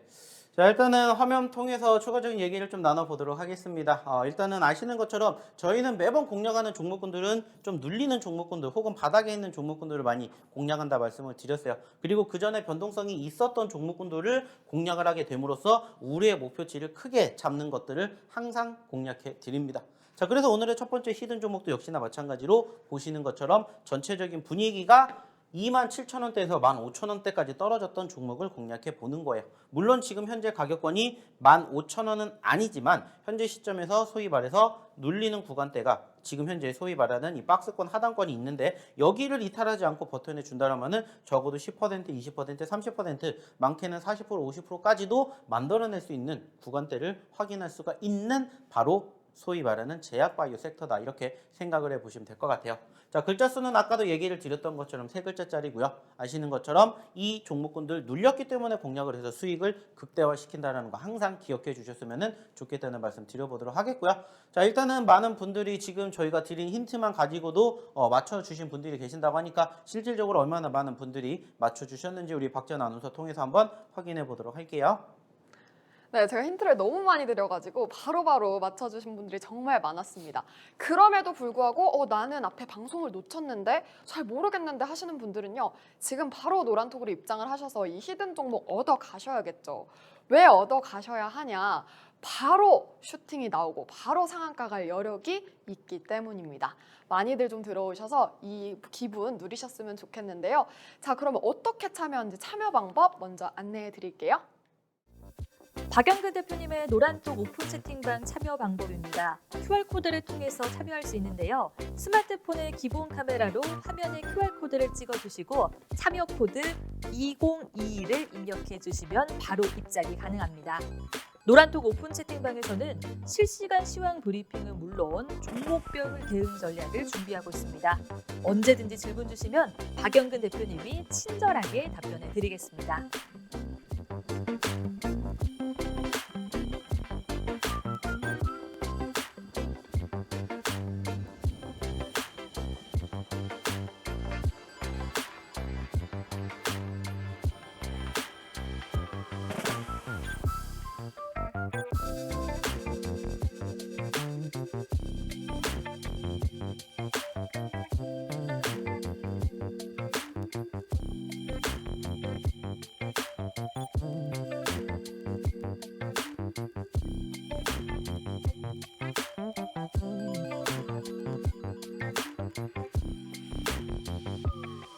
자, 일단은 화면 통해서 추가적인 얘기를 좀 나눠보도록 하겠습니다. 일단은 아시는 것처럼 저희는 매번 공략하는 종목군들은 좀 눌리는 종목군들 혹은 바닥에 있는 종목군들을 많이 공략한다 말씀을 드렸어요. 그리고 그 전에 변동성이 있었던 종목군들을 공략을 하게 됨으로써 우리의 목표치를 크게 잡는 것들을 항상 공략해 드립니다. 자, 그래서 오늘의 첫 번째 히든 종목도 역시나 마찬가지로 보시는 것처럼 전체적인 분위기가 27,000원대에서 15,000원대까지 떨어졌던 종목을 공략해 보는 거예요. 물론 지금 현재 가격권이 15,000원은 아니지만 현재 시점에서 소위 말해서 눌리는 구간대가 지금 현재 소위 말하는 이 박스권 하단권이 있는데 여기를 이탈하지 않고 버텨내 준다면은 적어도 10%, 20%, 30% 많게는 40%, 50%까지도 만들어낼 수 있는 구간대를 확인할 수가 있는 바로 소위 말하는 제약바이오 섹터다 이렇게 생각을 해보시면 될 것 같아요. 자, 글자 수는 아까도 얘기를 드렸던 것처럼 세 글자짜리고요. 아시는 것처럼 이 종목군들 눌렸기 때문에 공략을 해서 수익을 극대화시킨다는 거 항상 기억해 주셨으면 좋겠다는 말씀 드려보도록 하겠고요. 자, 일단은 많은 분들이 지금 저희가 드린 힌트만 가지고도 맞춰주신 분들이 계신다고 하니까 실질적으로 얼마나 많은 분들이 맞춰주셨는지 우리 박전 아나운서 통해서 한번 확인해 보도록 할게요. 네, 제가 힌트를 너무 많이 드려가지고 바로바로 맞춰주신 분들이 정말 많았습니다. 그럼에도 불구하고 나는 앞에 방송을 놓쳤는데 잘 모르겠는데 하시는 분들은요. 지금 바로 노란톡으로 입장을 하셔서 이 히든 종목 얻어 가셔야겠죠. 왜 얻어 가셔야 하냐? 바로 슈팅이 나오고 바로 상한가 갈 여력이 있기 때문입니다. 많이들 좀 들어오셔서 이 기분 누리셨으면 좋겠는데요. 자, 그러면 어떻게 참여하는지 참여 방법 먼저 안내해 드릴게요. 박영근 대표님의 노란톡 오픈 채팅방 참여 방법입니다. QR코드를 통해서 참여할 수 있는데요. 스마트폰의 기본 카메라로 화면에 QR코드를 찍어주시고 참여 코드 2022를 입력해 주시면 바로 입장이 가능합니다. 노란톡 오픈 채팅방에서는 실시간 시황 브리핑은 물론 종목별 대응 전략을 준비하고 있습니다. 언제든지 질문 주시면 박영근 대표님이 친절하게 답변해 드리겠습니다.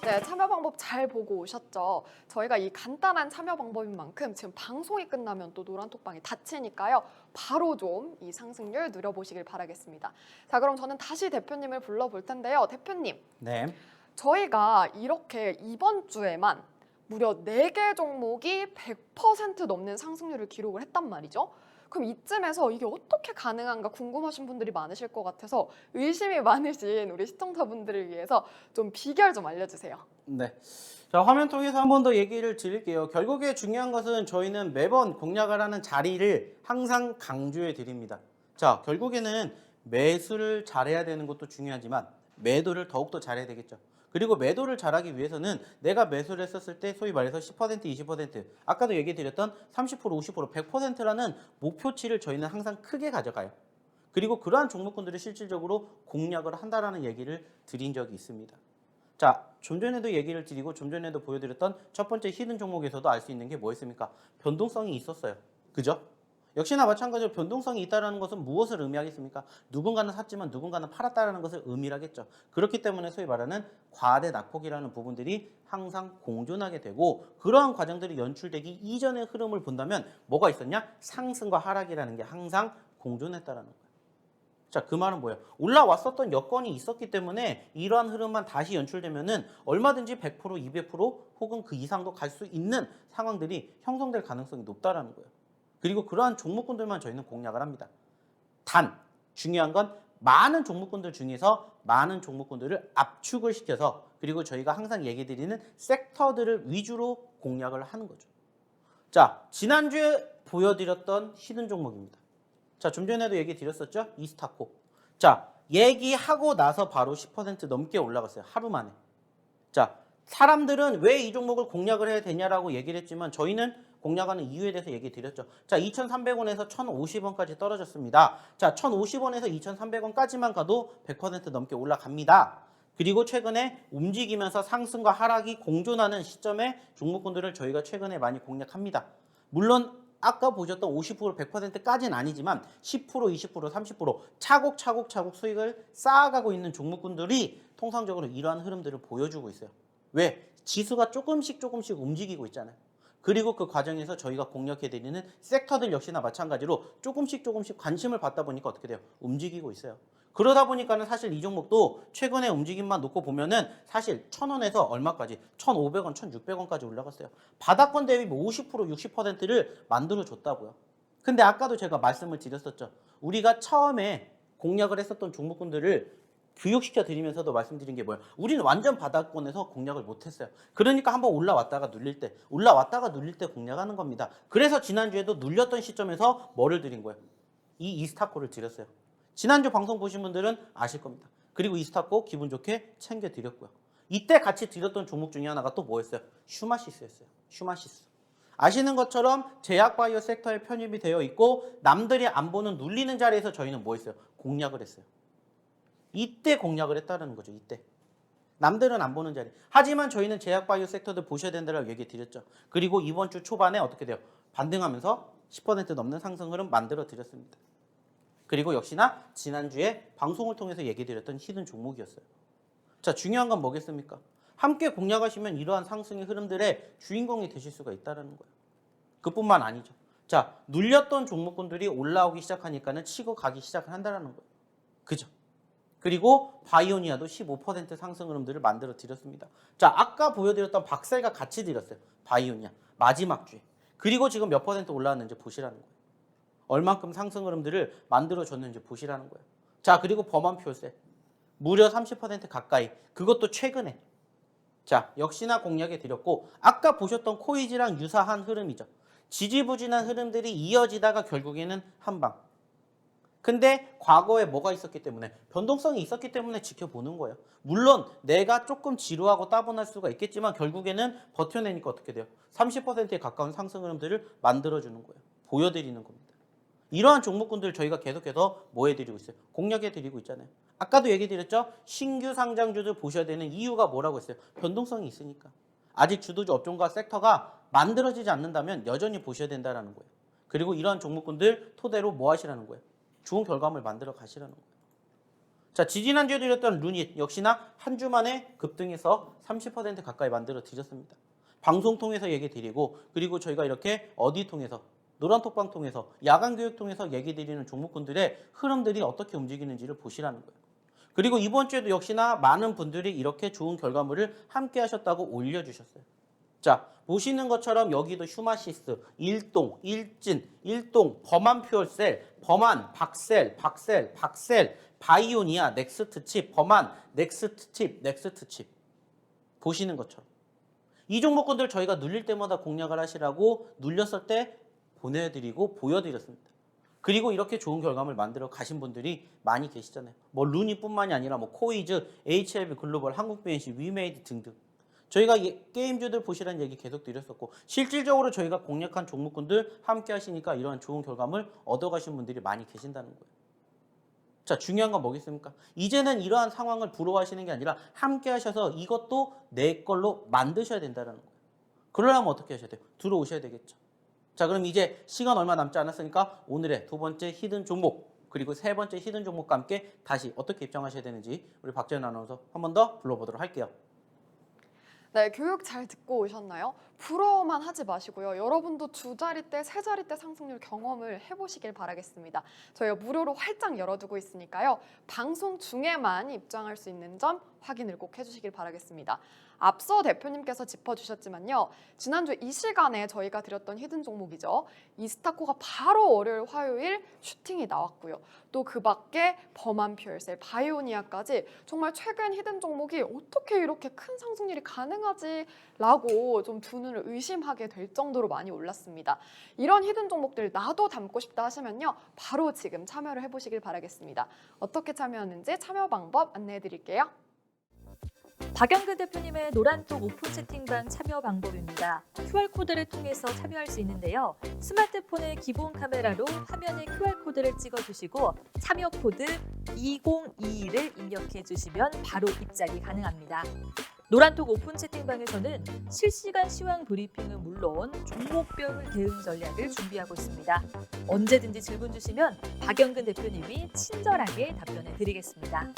네, 참여 방법 잘 보고 오셨죠? 저희가 이 간단한 참여 방법인 만큼 지금 방송이 끝나면 또 노란톡방이 닫히니까요. 바로 좀 이 상승률 누려보시길 바라겠습니다. 자, 그럼 저는 다시 대표님을 불러볼 텐데요. 대표님, 네. 저희가 이렇게 이번 주에만 무려 4개 종목이 100% 넘는 상승률을 기록을 했단 말이죠. 그럼 이쯤에서 이게 어떻게 가능한가 궁금하신 분들이 많으실 것 같아서 의심이 많으신 우리 시청자분들을 위해서 좀 비결 좀 알려주세요. 네. 자, 화면 통해서 한 번 더 얘기를 드릴게요. 결국에 중요한 것은 저희는 매번 공략을 하는 자리를 항상 강조해 드립니다. 자, 결국에는 매수를 잘해야 되는 것도 중요하지만 매도를 더욱더 잘해야 되겠죠. 그리고 매도를 잘하기 위해서는 내가 매수를 했었을 때 소위 말해서 10%, 20%, 아까도 얘기 드렸던 30%, 50%, 100%라는 목표치를 저희는 항상 크게 가져가요. 그리고 그러한 종목군들을 실질적으로 공략을 한다라는 얘기를 드린 적이 있습니다. 자, 좀 전에도 얘기를 드리고 좀 전에도 보여드렸던 첫 번째 히든 종목에서도 알 수 있는 게 뭐였습니까? 변동성이 있었어요. 그죠? 역시나 마찬가지로 변동성이 있다는 것은 무엇을 의미하겠습니까? 누군가는 샀지만 누군가는 팔았다는 것을 의미하겠죠. 그렇기 때문에 소위 말하는 과대 낙폭이라는 부분들이 항상 공존하게 되고 그러한 과정들이 연출되기 이전의 흐름을 본다면 뭐가 있었냐? 상승과 하락이라는 게 항상 공존했다는 거예요. 자, 그 말은 뭐예요? 올라왔었던 여건이 있었기 때문에 이러한 흐름만 다시 연출되면은 얼마든지 100%, 200% 혹은 그 이상도 갈 수 있는 상황들이 형성될 가능성이 높다라는 거예요. 그리고 그러한 종목군들만 저희는 공략을 합니다. 단, 중요한 건 많은 종목군들 중에서 많은 종목군들을 압축을 시켜서 그리고 저희가 항상 얘기 드리는 섹터들을 위주로 공략을 하는 거죠. 자, 지난주에 보여드렸던 히든 종목입니다. 자, 좀 전에도 얘기 드렸었죠? 이스타코. 자, 얘기하고 나서 바로 10% 넘게 올라갔어요. 하루 만에. 자, 사람들은 왜 이 종목을 공략을 해야 되냐라고 얘기를 했지만 저희는 공략하는 이유에 대해서 얘기 드렸죠. 자, 2,300원에서 1,050원까지 떨어졌습니다. 자, 1,050원에서 2,300원까지만 가도 100% 넘게 올라갑니다. 그리고 최근에 움직이면서 상승과 하락이 공존하는 시점에 종목군들을 저희가 최근에 많이 공략합니다. 물론 아까 보셨던 50%, 100%까지는 아니지만 10%, 20%, 30% 차곡차곡 수익을 쌓아가고 있는 종목군들이 통상적으로 이러한 흐름들을 보여주고 있어요. 왜? 지수가 조금씩 움직이고 있잖아요. 그리고 그 과정에서 저희가 공략해드리는 섹터들 역시나 마찬가지로 조금씩 관심을 받다 보니까 어떻게 돼요? 움직이고 있어요. 그러다 보니까는 사실 이 종목도 최근의 움직임만 놓고 보면은 사실 1,000원에서 얼마까지? 1,500원, 1,600원까지 올라갔어요. 바닥권 대비 50%, 60%를 만들어줬다고요. 근데 아까도 제가 말씀을 드렸었죠. 우리가 처음에 공략을 했었던 종목군들을 교육시켜 드리면서도 말씀드린 게 뭐예요? 우리는 완전 바닥권에서 공략을 못했어요. 그러니까 한번 올라왔다가 눌릴 때 공략하는 겁니다. 그래서 지난주에도 눌렸던 시점에서 뭐를 드린 거예요? 이 이스타코를 드렸어요. 지난주 방송 보신 분들은 아실 겁니다. 그리고 이스타코 기분 좋게 챙겨드렸고요. 이때 같이 드렸던 종목 중에 하나가 또 뭐였어요? 슈마시스였어요. 슈마시스. 아시는 것처럼 제약바이오 섹터에 편입이 되어 있고 남들이 안 보는 눌리는 자리에서 저희는 뭐 했어요? 공략을 했어요. 이때 공략을 했다는 거죠. 이때. 남들은 안 보는 자리. 하지만 저희는 제약바이오 섹터들 보셔야 된다고 얘기 드렸죠. 그리고 이번 주 초반에 어떻게 돼요? 반등하면서 10% 넘는 상승 흐름 만들어 드렸습니다. 그리고 역시나 지난주에 방송을 통해서 얘기 드렸던 히든 종목이었어요. 자, 중요한 건 뭐겠습니까? 함께 공략하시면 이러한 상승의 흐름들의 주인공이 되실 수가 있다는 거예요. 그뿐만 아니죠. 자, 눌렸던 종목군들이 올라오기 시작하니까는 치고 가기 시작을 한다는 거예요. 그죠? 그리고 바이오니아도 15% 상승 흐름들을 만들어 드렸습니다. 자, 아까 보여드렸던 박셀과 같이 드렸어요. 바이오니아 마지막 주에. 그리고 지금 몇 퍼센트 올라왔는지 보시라는 거예요. 얼만큼 상승 흐름들을 만들어 줬는지 보시라는 거예요. 자, 그리고 범한표세 무려 30% 가까이. 그것도 최근에. 자, 역시나 공략해 드렸고 아까 보셨던 코이지랑 유사한 흐름이죠. 지지부진한 흐름들이 이어지다가 결국에는 한방. 근데 과거에 뭐가 있었기 때문에 변동성이 있었기 때문에 지켜보는 거예요. 물론 내가 조금 지루하고 따분할 수가 있겠지만 결국에는 버텨내니까 어떻게 돼요? 30%에 가까운 상승 흐름들을 만들어주는 거예요. 보여드리는 겁니다. 이러한 종목군들 저희가 계속해서 뭐 해드리고 있어요? 공략해드리고 있잖아요. 아까도 얘기 드렸죠? 신규 상장주들 보셔야 되는 이유가 뭐라고 했어요? 변동성이 있으니까. 아직 주도주 업종과 섹터가 만들어지지 않는다면 여전히 보셔야 된다는 거예요. 그리고 이러한 종목군들 토대로 뭐 하시라는 거예요? 좋은 결과물 만들어 가시라는 거예요. 자, 지지난주에 드렸던 루닛 역시나 한 주 만에 급등해서 30% 가까이 만들어 드렸습니다. 방송 통해서 얘기 드리고, 그리고 저희가 이렇게 어디 통해서, 노란톡방 통해서, 야간 교육 통해서 얘기 드리는 종목군들의 흐름들이 어떻게 움직이는지를 보시라는 거예요. 그리고 이번 주에도 역시나 많은 분들이 이렇게 좋은 결과물을 함께 하셨다고 올려주셨어요. 자, 보시는 것처럼 여기도 휴마시스, 일동, 일진, 일동, 범한 퓨얼셀, 범한, 박셀, 박셀, 박셀, 바이오니아, 넥스트 칩, 범한, 넥스트 칩, 넥스트 칩. 보시는 것처럼. 이 종목군들 저희가 눌릴 때마다 공략을 하시라고 눌렸을 때 보내드리고 보여드렸습니다. 그리고 이렇게 좋은 결과물 만들어 가신 분들이 많이 계시잖아요. 뭐 루니뿐만이 아니라 뭐 코이즈, HLB 글로벌, 한국BNC, 위메이드 등등. 저희가 게임주들 보시라는 얘기 계속 드렸었고, 실질적으로 저희가 공략한 종목군들 함께 하시니까 이러한 좋은 결과물 얻어가신 분들이 많이 계신다는 거예요. 자, 중요한 건 뭐겠습니까? 이제는 이러한 상황을 부러워하시는 게 아니라 함께 하셔서 이것도 내 걸로 만드셔야 된다는 거예요. 그러려면 어떻게 하셔야 돼요? 들어오셔야 되겠죠. 자, 그럼 이제 시간 얼마 남지 않았으니까 오늘의 두 번째 히든 종목, 그리고 세 번째 히든 종목과 함께 다시 어떻게 입장하셔야 되는지 우리 박재현 아나운서 한 번 더 불러보도록 할게요. 네, 교육 잘 듣고 오셨나요? 부러워만 하지 마시고요. 여러분도 두 자릿대, 세 자릿대 상승률 경험을 해보시길 바라겠습니다. 저희가 무료로 활짝 열어두고 있으니까요. 방송 중에만 입장할 수 있는 점 확인을 꼭 해주시길 바라겠습니다. 앞서 대표님께서 짚어주셨지만요. 지난주 이 시간에 저희가 드렸던 히든 종목이죠. 이스타코가 바로 월요일, 화요일 슈팅이 나왔고요. 또 그 밖에 범한 퓨얼셀, 바이오니아까지 정말 최근 히든 종목이 어떻게 이렇게 큰 상승률이 가능하지? 라고 좀 두 눈을 의심하게 될 정도로 많이 올랐습니다. 이런 히든 종목들 나도 담고 싶다 하시면요. 바로 지금 참여를 해보시길 바라겠습니다. 어떻게 참여하는지 참여 방법 안내해 드릴게요. 박영근 대표님의 노란톡 오픈 채팅방 참여 방법입니다. QR코드를 통해서 참여할 수 있는데요. 스마트폰의 기본 카메라로 화면에 QR코드를 찍어주시고 참여 코드 2022를 입력해 주시면 바로 입장이 가능합니다. 노란톡 오픈 채팅방에서는 실시간 시황 브리핑은 물론 종목별 대응 전략을 준비하고 있습니다. 언제든지 질문 주시면 박영근 대표님이 친절하게 답변해 드리겠습니다.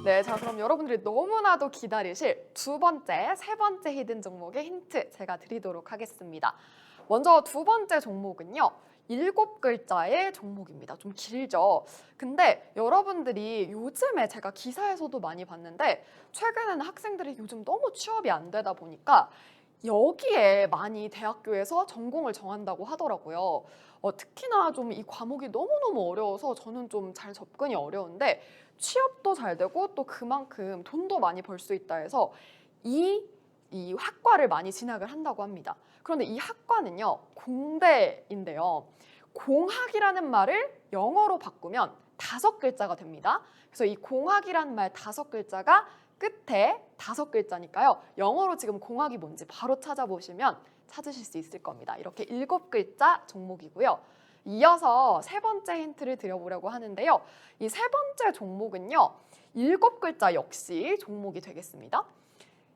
네, 자 그럼 여러분들이 너무나도 기다리실 두 번째, 세 번째 히든 종목의 힌트 제가 드리도록 하겠습니다. 먼저 두 번째 종목은요. 7글자의 종목입니다. 좀 길죠? 근데 여러분들이 요즘에 제가 기사에서도 많이 봤는데 최근에는 학생들이 요즘 너무 취업이 안 되다 보니까 여기에 많이 대학교에서 전공을 정한다고 하더라고요. 특히나 좀 이 과목이 너무너무 어려워서 저는 좀 잘 접근이 어려운데 취업도 잘 되고 또 그만큼 돈도 많이 벌 수 있다 해서 이 학과를 많이 진학을 한다고 합니다. 그런데 이 학과는요, 공대인데요. 공학이라는 말을 영어로 바꾸면 5글자가 됩니다. 그래서 이 공학이라는 말 5글자가 끝에 5글자니까요. 영어로 지금 공학이 뭔지 바로 찾아보시면 찾으실 수 있을 겁니다. 이렇게 7글자 종목이고요. 이어서 세 번째 힌트를 드려보려고 하는데요. 이 세 번째 종목은요. 7글자 역시 종목이 되겠습니다.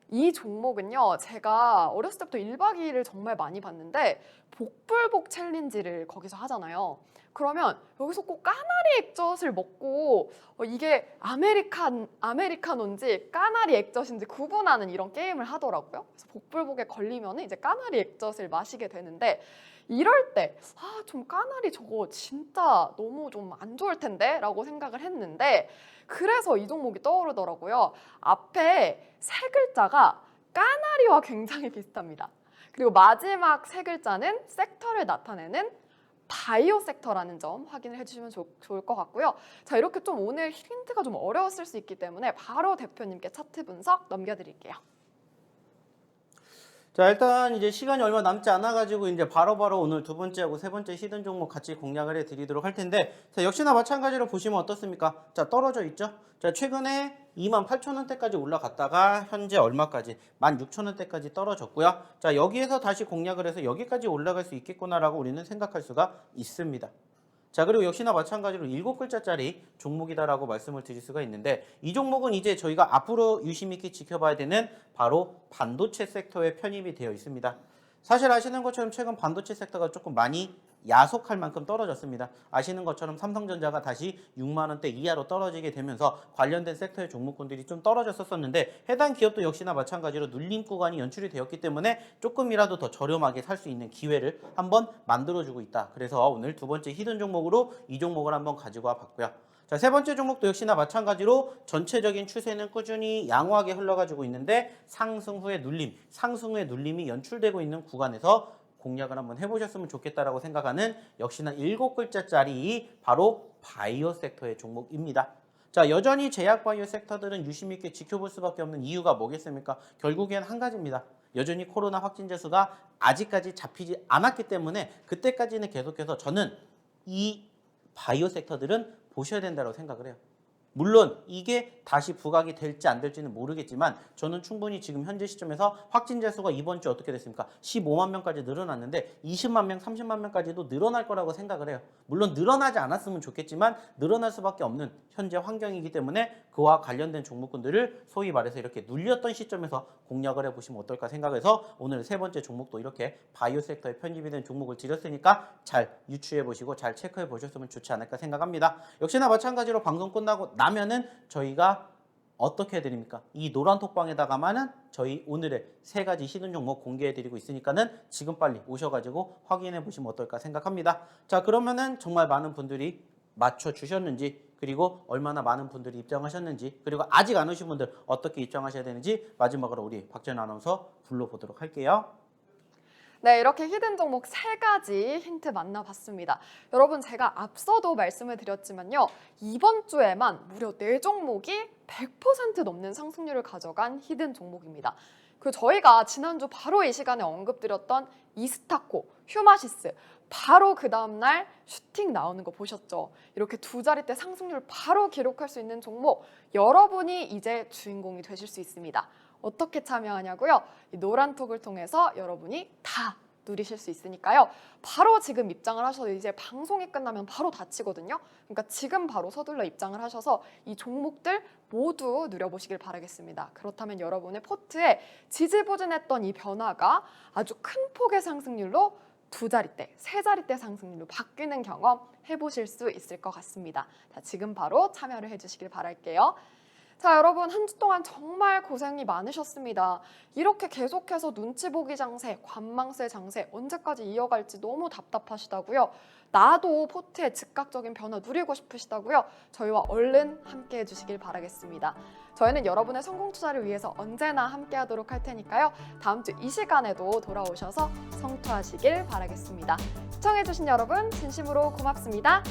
이 종목은요. 제가 어렸을 때부터 1박 2일을 정말 많이 봤는데 복불복 챌린지를 거기서 하잖아요. 그러면 여기서 꼭 까나리 액젓을 먹고 이게 아메리카노인지 까나리 액젓인지 구분하는 이런 게임을 하더라고요. 그래서 복불복에 걸리면 이제 까나리 액젓을 마시게 되는데 이럴 때 좀 까나리 저거 진짜 너무 좀 안 좋을 텐데 라고 생각을 했는데 그래서 이 종목이 떠오르더라고요. 앞에 세 글자가 까나리와 굉장히 비슷합니다. 그리고 마지막 세 글자는 섹터를 나타내는 바이오 섹터라는 점 확인을 해주시면 좋을 것 같고요. 자, 이렇게 좀 오늘 힌트가 좀 어려웠을 수 있기 때문에 바로 대표님께 차트 분석 넘겨드릴게요. 자, 일단 이제 시간이 얼마 남지 않아 가지고 이제 바로바로 오늘 두 번째하고 세 번째 히든 종목 같이 공략을 해 드리도록 할 텐데, 자, 역시나 마찬가지로 보시면 어떻습니까? 자, 떨어져 있죠? 자, 최근에 28,000원대까지 올라갔다가 현재 얼마까지? 16,000원대까지 떨어졌고요. 자, 여기에서 다시 공략을 해서 여기까지 올라갈 수 있겠구나라고 우리는 생각할 수가 있습니다. 자, 그리고 역시나 마찬가지로 7글자짜리 종목이다라고 말씀을 드릴 수가 있는데, 이 종목은 이제 저희가 앞으로 유심 있게 지켜봐야 되는 바로 반도체 섹터에 편입이 되어 있습니다. 사실 아시는 것처럼 최근 반도체 섹터가 조금 많이 야속할 만큼 떨어졌습니다. 아시는 것처럼 삼성전자가 다시 6만 원대 이하로 떨어지게 되면서 관련된 섹터의 종목군들이 좀 떨어졌었는데, 해당 기업도 역시나 마찬가지로 눌림 구간이 연출이 되었기 때문에 조금이라도 더 저렴하게 살 수 있는 기회를 한번 만들어주고 있다. 그래서 오늘 두 번째 히든 종목으로 이 종목을 한번 가지고 와 봤고요. 자, 세 번째 종목도 역시나 마찬가지로 전체적인 추세는 꾸준히 양호하게 흘러가지고 있는데, 상승 후의 눌림이 연출되고 있는 구간에서 공략을 한번 해보셨으면 좋겠다라고 생각하는 역시나 7글자짜리 바로 바이오 섹터의 종목입니다. 자, 여전히 제약 바이오 섹터들은 유심 있게 지켜볼 수밖에 없는 이유가 뭐겠습니까? 결국엔 한 가지입니다. 여전히 코로나 확진자 수가 아직까지 잡히지 않았기 때문에 그때까지는 계속해서 저는 이 바이오 섹터들은 보셔야 된다고 생각을 해요. 물론 이게 다시 부각이 될지 안 될지는 모르겠지만, 저는 충분히 지금 현재 시점에서 확진자 수가 이번 주 어떻게 됐습니까? 15만 명까지 늘어났는데 20만 명, 30만 명까지도 늘어날 거라고 생각을 해요. 물론 늘어나지 않았으면 좋겠지만 늘어날 수밖에 없는 현재 환경이기 때문에 그와 관련된 종목군들을 소위 말해서 이렇게 눌렸던 시점에서 공략을 해보시면 어떨까 생각해서 오늘 세 번째 종목도 이렇게 바이오 섹터에 편입이 된 종목을 드렸으니까 잘 유추해보시고 잘 체크해보셨으면 좋지 않을까 생각합니다. 역시나 마찬가지로 방송 끝나고 나면은 저희가 어떻게 해드립니까? 이 노란 톡방에다가만은 저희 오늘의 세 가지 히든 종목 공개해드리고 있으니까는 지금 빨리 오셔가지고 확인해 보시면 어떨까 생각합니다. 자, 그러면은 정말 많은 분들이 맞춰주셨는지, 그리고 얼마나 많은 분들이 입장하셨는지, 그리고 아직 안 오신 분들 어떻게 입장하셔야 되는지 마지막으로 우리 박재현 아나운서 불러보도록 할게요. 네, 이렇게 히든 종목 3가지 힌트 만나봤습니다. 여러분, 제가 앞서도 말씀을 드렸지만요, 이번 주에만 무려 4종목이 100% 넘는 상승률을 가져간 히든 종목입니다. 저희가 지난주 바로 이 시간에 언급드렸던 이스타코, 휴마시스, 바로 그 다음날 슈팅 나오는 거 보셨죠? 이렇게 2자릿대 상승률 바로 기록할 수 있는 종목, 여러분이 이제 주인공이 되실 수 있습니다. 어떻게 참여하냐고요? 이 노란톡을 통해서 여러분이 다 누리실 수 있으니까요. 바로 지금 입장을 하셔서 이제 방송이 끝나면 바로 닫히거든요. 그러니까 지금 바로 서둘러 입장을 하셔서 이 종목들 모두 누려보시길 바라겠습니다. 그렇다면 여러분의 포트에 지지부진했던 이 변화가 아주 큰 폭의 상승률로 2자릿대, 3자릿대 상승률로 바뀌는 경험 해보실 수 있을 것 같습니다. 자, 지금 바로 참여를 해주시길 바랄게요. 자, 여러분, 한 주 동안 정말 고생이 많으셨습니다. 이렇게 계속해서 눈치 보기 장세, 관망세 장세 언제까지 이어갈지 너무 답답하시다고요? 나도 포트의 즉각적인 변화 누리고 싶으시다고요? 저희와 얼른 함께 해주시길 바라겠습니다. 저희는 여러분의 성공 투자를 위해서 언제나 함께 하도록 할 테니까요. 다음 주 이 시간에도 돌아오셔서 성투하시길 바라겠습니다. 시청해주신 여러분 진심으로 고맙습니다.